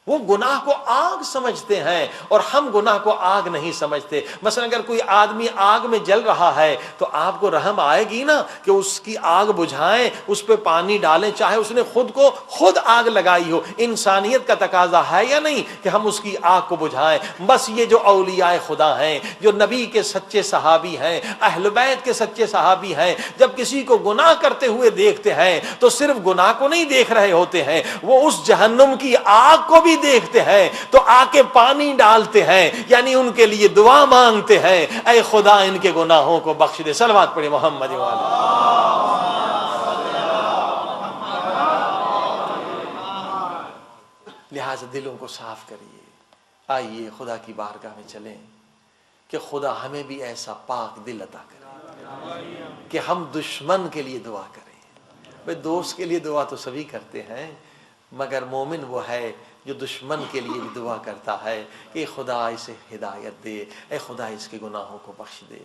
وہ گناہ کو آگ سمجھتے ہیں اور ہم گناہ کو آگ نہیں سمجھتے. مثلا اگر کوئی آدمی آگ میں جل رہا ہے تو آپ کو رحم آئے گی نا کہ اس کی آگ بجھائیں, اس پہ پانی ڈالیں, چاہے اس نے خود آگ لگائی ہو. انسانیت کا تقاضا ہے یا نہیں کہ ہم اس کی آگ کو بجھائیں. بس یہ جو اولیاء خدا ہیں, جو نبی کے سچے صحابی ہیں, اہل بیت کے سچے صحابی ہیں, جب کسی کو گناہ کرتے ہوئے دیکھتے ہیں تو صرف گناہ کو نہیں دیکھ رہے ہوتے ہیں, وہ اس جہنم کی آگ کو بھی دیکھتے ہیں تو آ کے پانی ڈالتے ہیں, یعنی ان کے لیے دعا مانگتے ہیں, اے خدا ان کے گناہوں کو بخش دے. صلوات پڑھے محمد والے. لہذا دلوں کو صاف کریے. آئیے خدا کی بارگاہ میں چلیں کہ خدا ہمیں بھی ایسا پاک دل عطا کرے کہ ہم دشمن کے لیے دعا کریں. بھئی دوست کے لیے دعا تو سبھی کرتے ہیں, مگر مومن وہ ہے جو دشمن کے لیے بھی دعا کرتا ہے کہ خدا اسے ہدایت دے, اے خدا اس کے گناہوں کو بخش دے.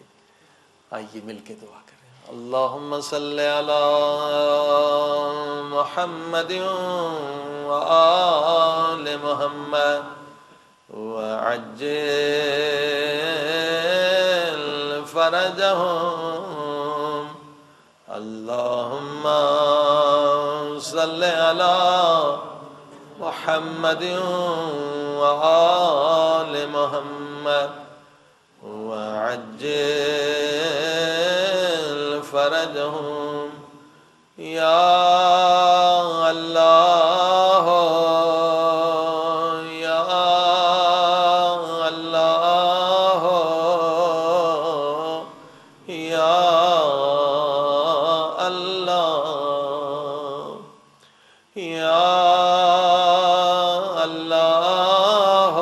آئیے مل کے دعا کریں. اللہم صلی علی محمد و آل محمد وعجل فرجہم. اللہ صل علی محمد وآل محمد وعجل فرجهم یا اللہ یا اللہ یا اللہ یا اللہ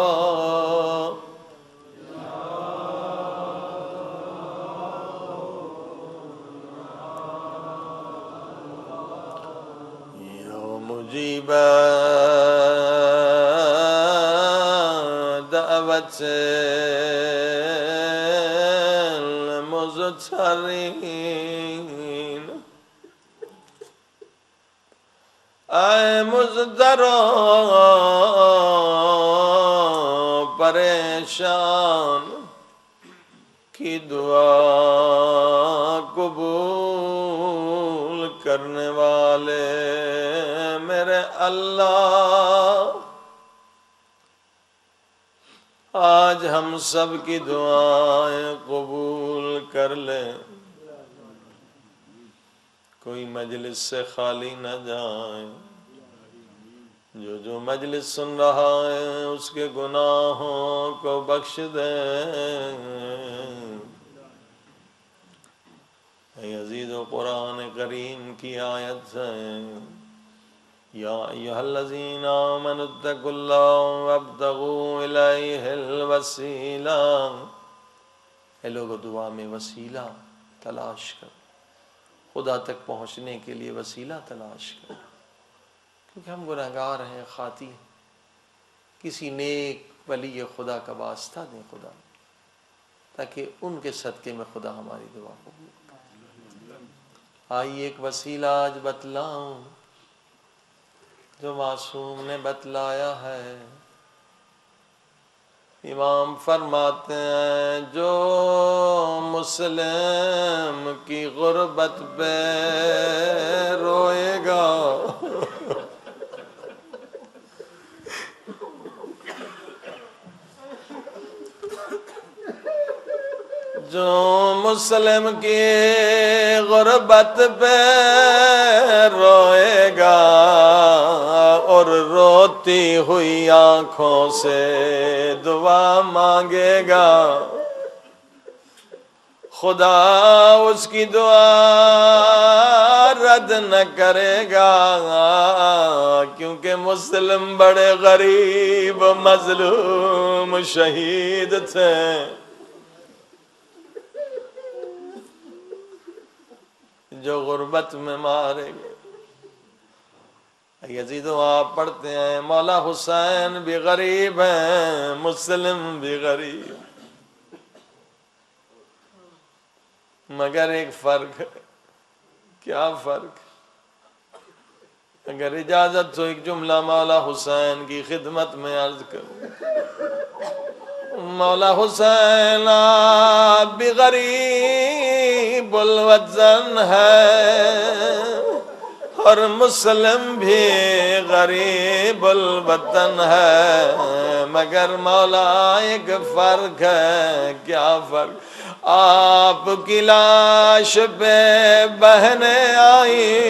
مجیب دعوت المضطرین اے مضطر و پریشان کی دعا قبول کرنے والے میرے اللہ، آج ہم سب کی دعائیں قبول کر لیں، کوئی مجلس سے خالی نہ جائیں، جو مجلس سن رہا ہے اس کے گناہوں کو بخش دیں۔ اے عزیز و قرآن کریم کی آیت ہے، یا ایھا الذین آمنوا اتقوا اللہ وابتغوا الیہ الوسیلہ، اے لوگو دعا میں وسیلہ تلاش کرو، خدا تک پہنچنے کے لیے وسیلہ تلاش کرو، کیونکہ ہم گناہگار ہیں، خاطی ہیں، کسی نیک ولی خدا کا واسطہ دیں خدا، تاکہ ان کے صدقے میں خدا ہماری دعا قبول کرے۔ آئیے ایک وسیلہ آج بتلاؤں جو معصوم نے بتلایا ہے۔ امام فرماتے ہیں جو مسلم کی غربت پہ روئے گا جو مسلم کی غربت پہ روئے گا اور روتی ہوئی آنکھوں سے دعا مانگے گا، خدا اس کی دعا رد نہ کرے گا، کیونکہ مسلم بڑے غریب مظلوم شہید تھے۔ جو غربت میں مارے گئے۔ یزیدو آپ پڑھتے ہیں مولا حسین بھی غریب ہیں، مسلم بھی غریب، مگر ایک فرق ہے۔ کیا فرق؟ اگر اجازت تو ایک جملہ مولا حسین کی خدمت میں عرض کروں۔ مولا حسین آپ بھی غریب الوطن ہے اور مسلم بھی غریب الوطن ہے، مگر مولا ایک فرق ہے۔ کیا فرق؟ آپ کی لاش پہ بہنیں آئیں،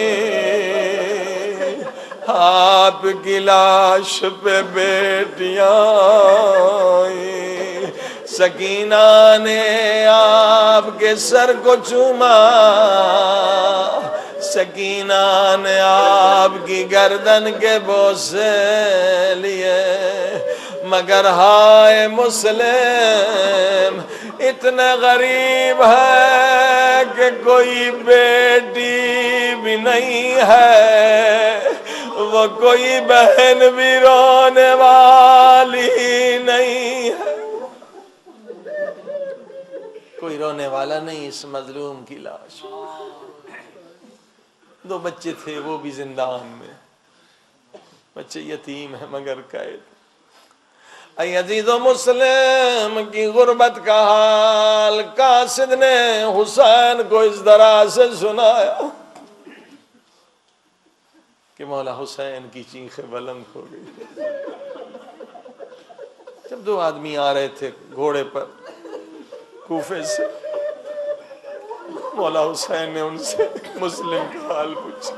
آپ کی لاش پہ بیٹیاں آئیں، سکینہ نے آپ کے سر کو چوما، سکینہ نے آپ کی گردن کے بوسے لیے، مگر ہائے مسلم اتنا غریب ہے کہ کوئی بیٹی بھی نہیں ہے، وہ کوئی بہن بھی رونے والی نہیں ہے، کوئی رونے والا نہیں اس مظلوم کی لاش۔ 2 بچے تھے وہ بھی زندان میں، بچے یتیم ہیں مگر قید۔ اے عزیز و مسلم کی غربت کا حال قاصد نے حسین کو اس طرح سے سنایا کہ کہ مولا حسین کی چیخیں بلند ہو گئی. جب 2 آدمی آ رہے تھے گھوڑے پر کوفے سے، مولا حسین نے ان سے مسلم کا حال پوچھا.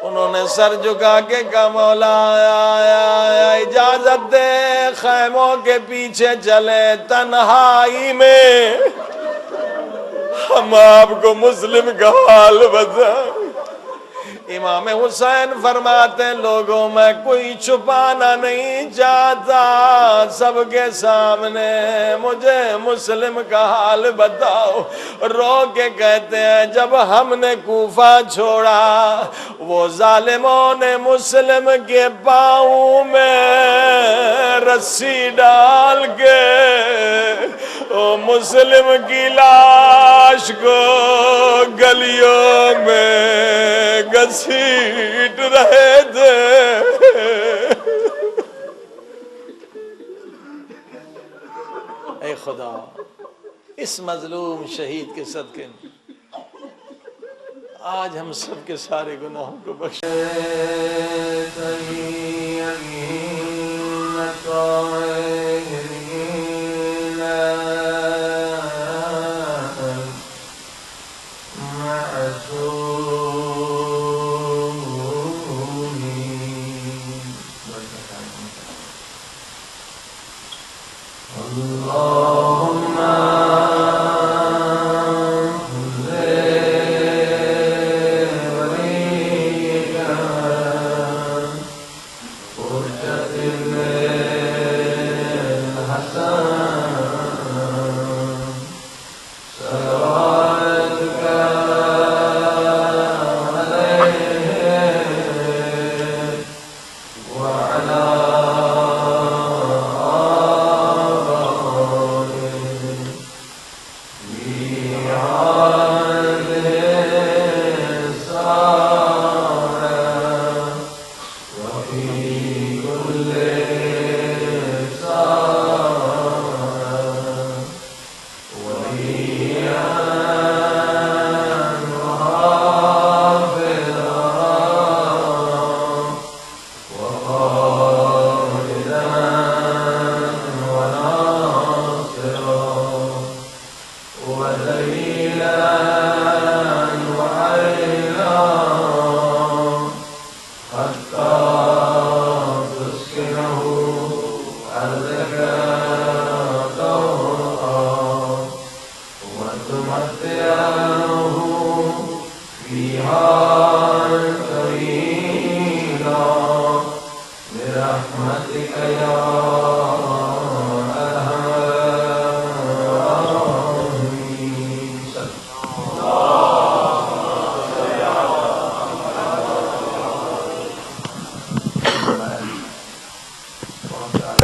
انہوں نے سر جھکا کے کہا مولا اجازت دے خیموں کے پیچھے چلے، تنہائی میں ہم آپ کو مسلم کا حال بتائیں. امام حسین فرماتے ہیں لوگوں میں کوئی چھپانا نہیں چاہتا، سب کے سامنے مجھے مسلم کا حال بتاؤ. رو کے کہتے ہیں جب ہم نے کوفہ چھوڑا، وہ ظالموں نے مسلم کے پاؤں میں رسی ڈال کے مسلم کی لاش کو گلیوں میں گھسیٹ رہے تھے. اے خدا اس مظلوم شہید کے صدقے آج ہم سب کے سارے گناہوں کو بخش.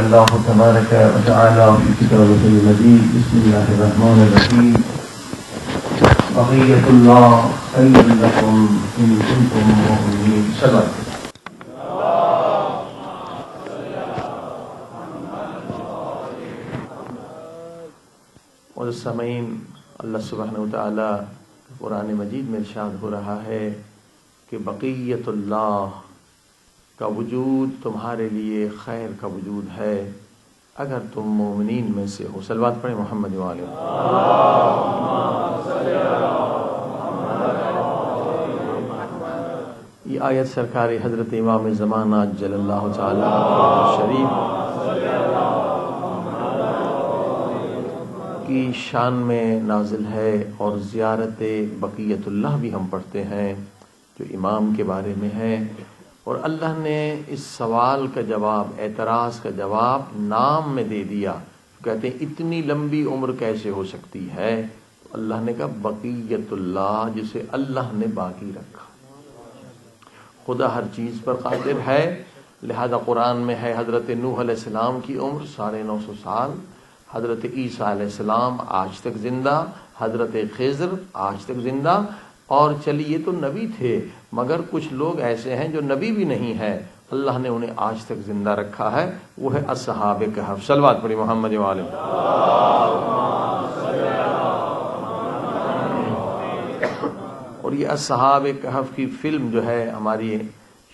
الله تبارك وتعالى في كتابه المجيد. بسم الله الرحمن الرحيم. بقية الله خير لكم إن كنتم مؤمنين. صدق. اور سامعین، اللہ سبحانہ وتعالی قرآن مجید میں ارشاد ہو رہا ہے کہ بقیت اللہ کا وجود تمہارے لیے خیر کا وجود ہے اگر تم مومنین میں سے ہو. صلوات پڑھیں محمد وعلیہ. یہ آیت سرکار حضرت امام زمانہ جل اللہ تعالی شریف کی شان میں نازل ہے. اور زیارت بقیت اللہ بھی ہم پڑھتے ہیں جو امام کے بارے میں ہے. اور اللہ نے اس سوال کا جواب، اعتراض کا جواب نام میں دے دیا. کہتے ہیں اتنی لمبی عمر کیسے ہو سکتی ہے؟ تو اللہ نے کہا بقیت اللہ، جسے اللہ نے باقی رکھا. خدا ہر چیز پر قادر ہے، لہذا قرآن میں ہے حضرت نوح علیہ السلام کی عمر 950 سال، حضرت عیسیٰ علیہ السلام آج تک زندہ، حضرت خضر آج تک زندہ. اور چلیے تو نبی تھے، مگر کچھ لوگ ایسے ہیں جو نبی بھی نہیں ہے، اللہ نے انہیں آج تک زندہ رکھا ہے، وہ ہے اصحاب کہف. صلوات پڑھی محمد وعلیہ. اور اور یہ اصحاب کہف کی فلم جو ہے ہماری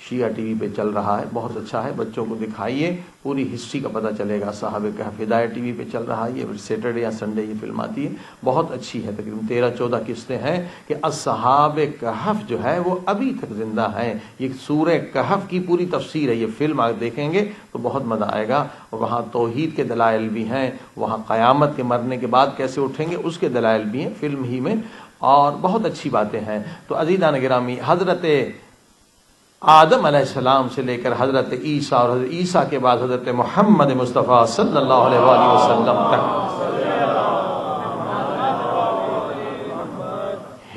شیعہ ٹی وی پہ چل رہا ہے، بہت اچھا ہے، بچوں کو دکھائیے، پوری ہسٹری کا پتہ چلے گا۔ اصحاب کہف ہدایت ٹی وی پہ چل رہا ہے، یہ سیٹرڈے یا سنڈے یہ فلم آتی ہے، بہت اچھی ہے، تقریباً 13-14 قسطیں ہیں کہ اصحاب کہف جو ہے وہ ابھی تک زندہ ہیں۔ یہ سورہ کہف کی پوری تفسیر ہے، یہ فلم آپ دیکھیں گے تو بہت مزہ آئے گا، اور وہاں توحید کے دلائل بھی ہیں، وہاں قیامت کے مرنے کے بعد کیسے اٹھیں گے اس کے دلائل بھی ہیں فلم ہی میں، اور بہت اچھی باتیں ہیں۔ تو عزیزان گرامی، حضرت آدم علیہ السلام سے لے کر حضرت عیسیٰ اور حضرت عیسیٰ کے بعد حضرت محمد مصطفیٰ صلی اللہ علیہ وآلہ وسلم تک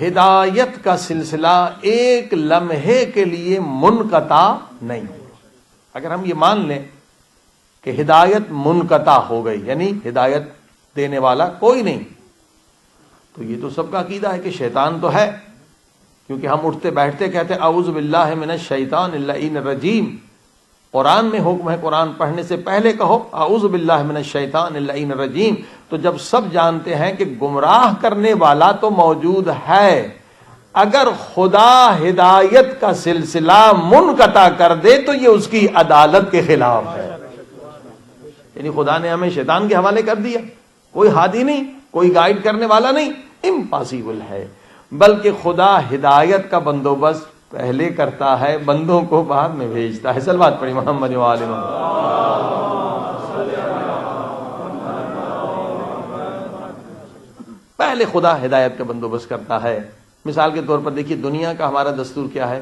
ہدایت کا سلسلہ ایک لمحے کے لیے منقطع نہیں۔ اگر ہم یہ مان لیں کہ ہدایت منقطع ہو گئی، یعنی ہدایت دینے والا کوئی نہیں، تو یہ تو سب کا عقیدہ ہے کہ شیطان تو ہے، کیونکہ ہم اٹھتے بیٹھتے کہتے ہیں اعوذ باللہ من الشیطان اللعین الرجیم۔ قرآن میں حکم ہے قرآن پڑھنے سے پہلے کہو اعوذ باللہ من الشیطان اللعین الرجیم۔ تو جب سب جانتے ہیں کہ گمراہ کرنے والا تو موجود ہے، اگر خدا ہدایت کا سلسلہ منقطع کر دے تو یہ اس کی عدالت کے خلاف ہے۔ یعنی خدا نے ہمیں شیطان کے حوالے کر دیا، کوئی ہادی نہیں، کوئی گائیڈ کرنے والا نہیں، امپاسبل ہے۔ بلکہ خدا ہدایت کا بندوبست پہلے کرتا ہے، بندوں کو بعد میں بھیجتا ہے۔ صلوات پڑھی محمد و آل محمد۔ پہلے خدا ہدایت کا بندوبست کرتا ہے۔ مثال کے طور پر دیکھیے دنیا کا ہمارا دستور کیا ہے،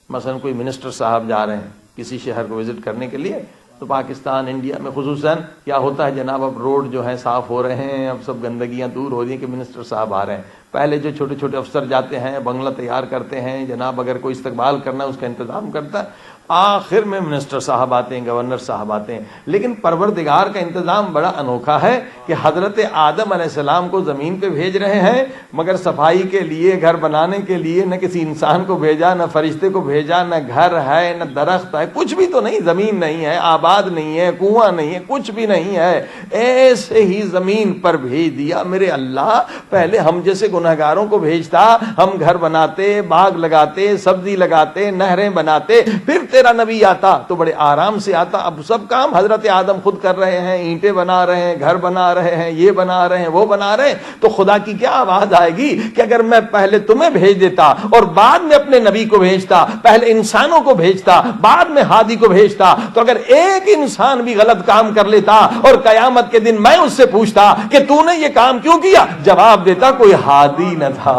مثلا کوئی منسٹر صاحب جا رہے ہیں کسی شہر کو وزٹ کرنے کے لیے، تو پاکستان انڈیا میں خصوصاً کیا ہوتا ہے جناب، اب روڈ جو ہے صاف ہو رہے ہیں، اب سب گندگیاں دور ہو رہی ہیں کہ منسٹر صاحب آ رہے ہیں۔ پہلے جو چھوٹے چھوٹے افسر جاتے ہیں، بنگلہ تیار کرتے ہیں جناب، اگر کوئی استقبال کرنا ہے اس کا انتظام کرتا ہے، آخر میں منسٹر صاحب آتے ہیں، گورنر صاحب آتے ہیں۔ لیکن پروردگار کا انتظام بڑا انوکھا ہے کہ حضرت آدم علیہ السلام کو زمین پہ بھیج رہے ہیں، مگر صفائی کے لیے، گھر بنانے کے لیے نہ کسی انسان کو بھیجا، نہ فرشتے کو بھیجا، نہ گھر ہے، نہ درخت ہے، کچھ بھی تو نہیں، زمین نہیں ہے، آباد نہیں ہے، کنواں نہیں ہے، کچھ بھی نہیں ہے، ایسے ہی زمین پر بھیج دیا۔ میرے اللہ، پہلے ہم جیسے گنہگاروں کو بھیجتا، ہم گھر بناتے، باغ لگاتے، سبزی لگاتے، نہریں بناتے، پھر تیرا نبی آتا تو بڑے آرام سے آتا۔ اب سب کام حضرت آدم خود کر رہے ہیں، اینٹیں بنا رہے ہیں، گھر بنا رہے ہیں، یہ بنا رہے ہیں، وہ بنا رہے ہیں، تو خدا کی کیا آواز آئے گی کہ اگر میں پہلے تمہیں بھیج دیتا اور بعد میں اپنے نبی کو بھیجتا، پہلے انسانوں کو بھیجتا بعد میں ہادی کو بھیجتا، تو اگر ایک انسان بھی غلط کام کر لیتا اور قیامت کے دن میں اس سے پوچھتا کہ تو نے یہ کام کیوں کیا، جواب دیتا کوئی ہادی نہ تھا۔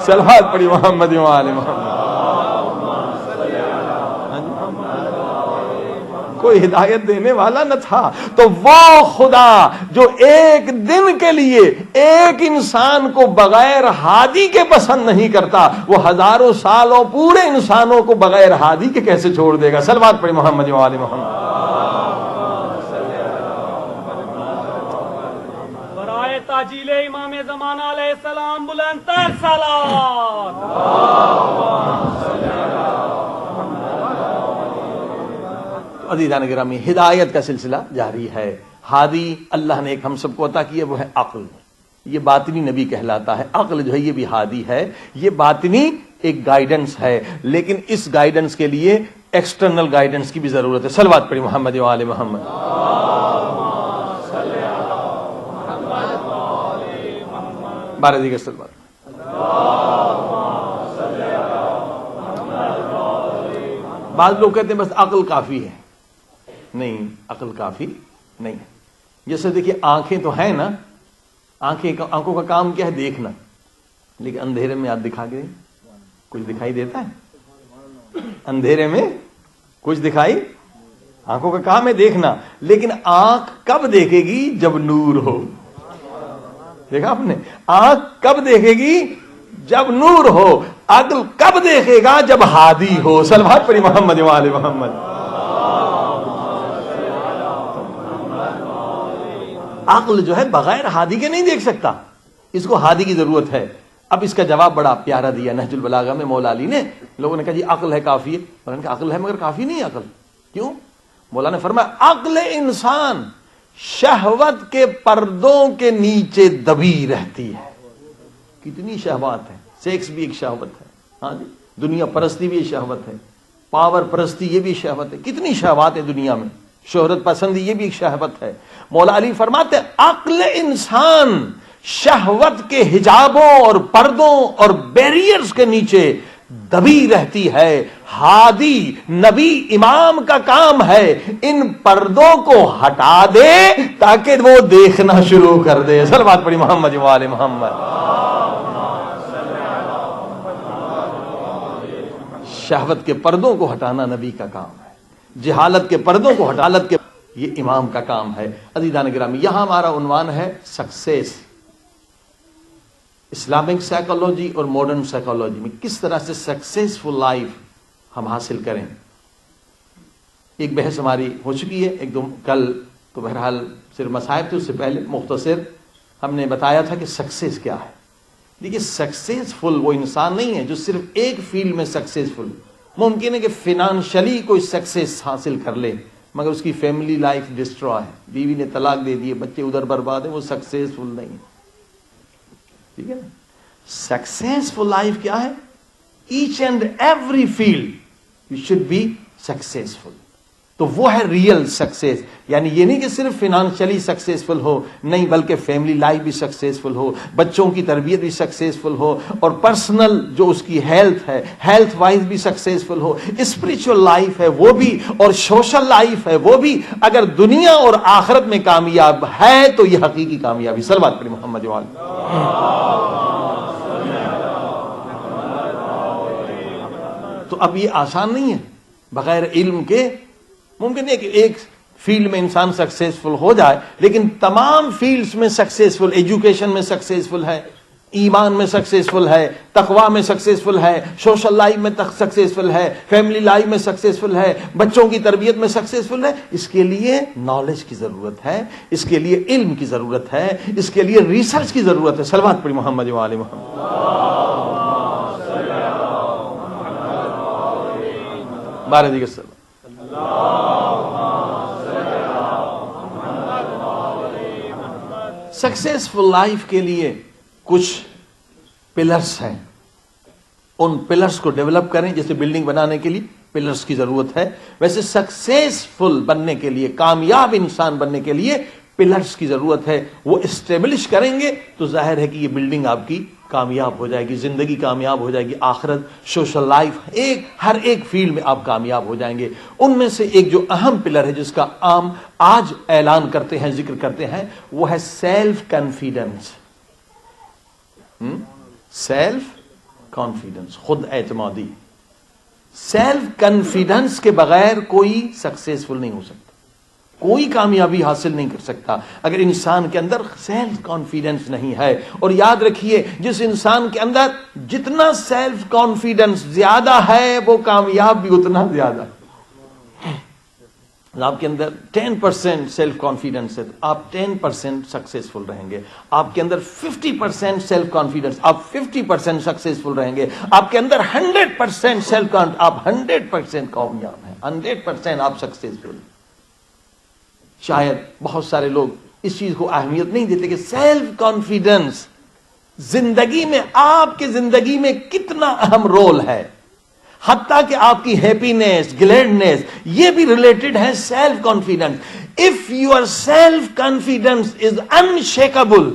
صلوات پڑھی محمد و آل محمد۔ کوئی ہدایت دینے والا نہ تھا۔ تو وہ خدا جو ایک دن کے لیے ایک انسان کو بغیر ہادی کے پسند نہیں کرتا، وہ ہزاروں سالوں پورے انسانوں کو بغیر ہادی کے کیسے چھوڑ دے گا؟ صلوات پڑھی محمد و آل محمد۔ برائے تاجیل امام زمانہ علیہ السلام بلند تر صلوات۔ عزیزان گرامی، ہدایت کا سلسلہ جاری ہے۔ ہادی اللہ نے ایک ہم سب کو عطا کی ہے، وہ ہے عقل۔ یہ باطنی نبی کہلاتا ہے۔ عقل جو ہے یہ بھی ہادی ہے، یہ باطنی ایک گائیڈنس ہے، لیکن اس گائیڈنس کے لیے ایکسٹرنل گائیڈنس کی بھی ضرورت ہے۔ صلوات پڑھی محمد و آل محمد۔ بارہ دیگر صلوات۔ بعض لوگ کہتے ہیں بس عقل کافی ہے، نہیں، عقل کافی نہیں ہے۔ جیسے دیکھیے آنکھیں تو ہیں نا، آنکھوں کا کام کیا ہے؟ دیکھنا، لیکن اندھیرے میں آپ دکھا کے کچھ دکھائی دیتا ہے؟ اندھیرے میں کچھ دکھائی، آنکھوں کا کام ہے دیکھنا، لیکن آنکھ کب دیکھے گی؟ جب نور ہو۔ دیکھا آپ نے؟ آنکھ کب دیکھے گی؟ جب نور ہو۔ عقل کب دیکھے گا؟ جب ہادی ہو۔ صلوات پڑھی محمد و آل محمد۔ عقل جو ہے بغیر ہادی کے نہیں دیکھ سکتا، اس کو ہادی کی ضرورت ہے۔ اب اس کا جواب بڑا پیارا دیا نہج البلاغہ میں مولا علی نے۔ لوگوں نے کہا جی عقل ہے کافی ہے، انہوں نے کہا عقل ہے مگر کافی نہیں عقل۔ کیوں؟ مولا نے فرمایا عقل انسان شہوت کے پردوں کے نیچے دبی رہتی ہے۔ کتنی شہوات ہے، سیکس بھی ایک شہوت ہے، ہاں جی، دنیا پرستی بھی شہوت ہے، پاور پرستی یہ بھی شہوت ہے، کتنی شہوات ہے دنیا میں، شہرت پسندی یہ بھی ایک شہوت ہے۔ مولا علی فرماتے ہیں عقل انسان شہوت کے حجابوں اور پردوں اور بیریئرز کے نیچے دبی رہتی ہے، ہادی نبی امام کا کام ہے ان پردوں کو ہٹا دے تاکہ وہ دیکھنا شروع کر دے۔ صلوات پڑھی محمد و آل محمد۔ شہوت کے پردوں کو ہٹانا نبی کا کام ہے، جہالت کے پردوں کو ہٹالت کے یہ امام کا کام ہے۔ عزیزان گرامی، یہاں ہمارا عنوان ہے سکسیس، اسلامک سائیکالوجی اور ماڈرن سائیکالوجی میں کس طرح سے سکسیسفل لائف ہم حاصل کریں۔ ایک بحث ہماری ہو چکی ہے ایک دو کل، تو بہرحال صرف مصائب تھے، اس سے پہلے مختصر ہم نے بتایا تھا کہ سکسیس کیا ہے۔ دیکھیے سکسیسفل وہ انسان نہیں ہے جو صرف ایک فیلڈ میں سکسیسفل، ممکن ہے کہ فنانشلی کوئی سکسیس حاصل کر لے مگر اس کی فیملی لائف ڈسٹرائے ہے، بیوی نے طلاق دے دی، بچے ادھر برباد ہیں، وہ سکسیسفل نہیں ہے، ٹھیک ہے نا۔ سکسیسفل لائف کیا ہے؟ Each and every field you should be successful, تو وہ ہے ریئل سکسیس۔ یعنی یہ نہیں کہ صرف فنانشلی سکسیسفل ہو، نہیں بلکہ فیملی لائف بھی سکسیسفل ہو، بچوں کی تربیت بھی سکسیسفل ہو، اور پرسنل جو اس کی ہیلتھ ہے، ہیلتھ وائز بھی سکسیسفل ہو، اسپرچل لائف ہے وہ بھی، اور سوشل لائف ہے وہ بھی۔ اگر دنیا اور آخرت میں کامیاب ہے تو یہ حقیقی کامیابی۔ صلوات پڑھی محمد و آل۔ تو اب یہ آسان نہیں ہے، بغیر علم کے ممکن ہے کہ ایک فیلڈ میں انسان سکسیسفل ہو جائے، لیکن تمام فیلڈز میں سکسیسفل، ایجوکیشن میں سکسیسفل ہے، ایمان میں سکسیسفل ہے، تقوی میں سکسیسفل ہے، سوشل لائف میں سکسیسفل ہے، فیملی لائف میں سکسیسفل ہے، بچوں کی تربیت میں سکسیسفل ہے۔ اس کے لیے نالج کی ضرورت ہے، اس کے لیے علم کی ضرورت ہے، اس کے لیے ریسرچ کی ضرورت ہے۔ صلوات پڑھی محمد و آل محمد۔ بارہ دیگر صلوات۔ سکسیسفل لائف کے لیے کچھ پلرز ہیں، ان پلرز کو ڈیولپ کریں۔ جیسے بلڈنگ بنانے کے لیے پلرز کی ضرورت ہے، ویسے سکسیسفل بننے کے لیے، کامیاب انسان بننے کے لیے پلرز کی ضرورت ہے۔ وہ اسٹیبلش کریں گے تو ظاہر ہے کہ یہ بلڈنگ آپ کی کامیاب ہو جائے گی، زندگی کامیاب ہو جائے گی، آخرت، سوشل لائف، ہر ایک فیلڈ میں آپ کامیاب ہو جائیں گے۔ ان میں سے ایک جو اہم پلر ہے جس کا عام آج اعلان کرتے ہیں، ذکر کرتے ہیں، وہ ہے سیلف کانفیڈنس۔ سیلف کانفیڈنس، خود اعتمادی۔ سیلف کانفیڈنس کے بغیر کوئی سکسیسفل نہیں ہو سکتا، کوئی کامیابی حاصل نہیں کر سکتا اگر انسان کے اندر سیلف کانفیڈنس نہیں ہے۔ اور یاد رکھیے جس انسان کے اندر جتنا سیلف کانفیڈنس زیادہ ہے وہ کامیاب بھی اتنا زیادہ ہے۔ آپ کے اندر 10% سیلف کانفیڈنس ہے، آپ 10% سکسیسفل رہیں گے۔ آپ کے اندر 50% سیلف کانفیڈنس، آپ 50% سکسیسفل رہیں گے۔ آپ کے اندر 100% سیلف کانفیڈنس، آپ 100% کامیاب ہیں، 100% آپ سکسیسفل ہیں۔ شاید بہت سارے لوگ اس چیز کو اہمیت نہیں دیتے کہ سیلف کانفیڈنس زندگی میں، آپ کی زندگی میں کتنا اہم رول ہے، حتیٰ کہ آپ کی ہیپینس، گلیڈنس، یہ بھی ریلیٹڈ ہے self confidence. If your self confidence is انشیکابل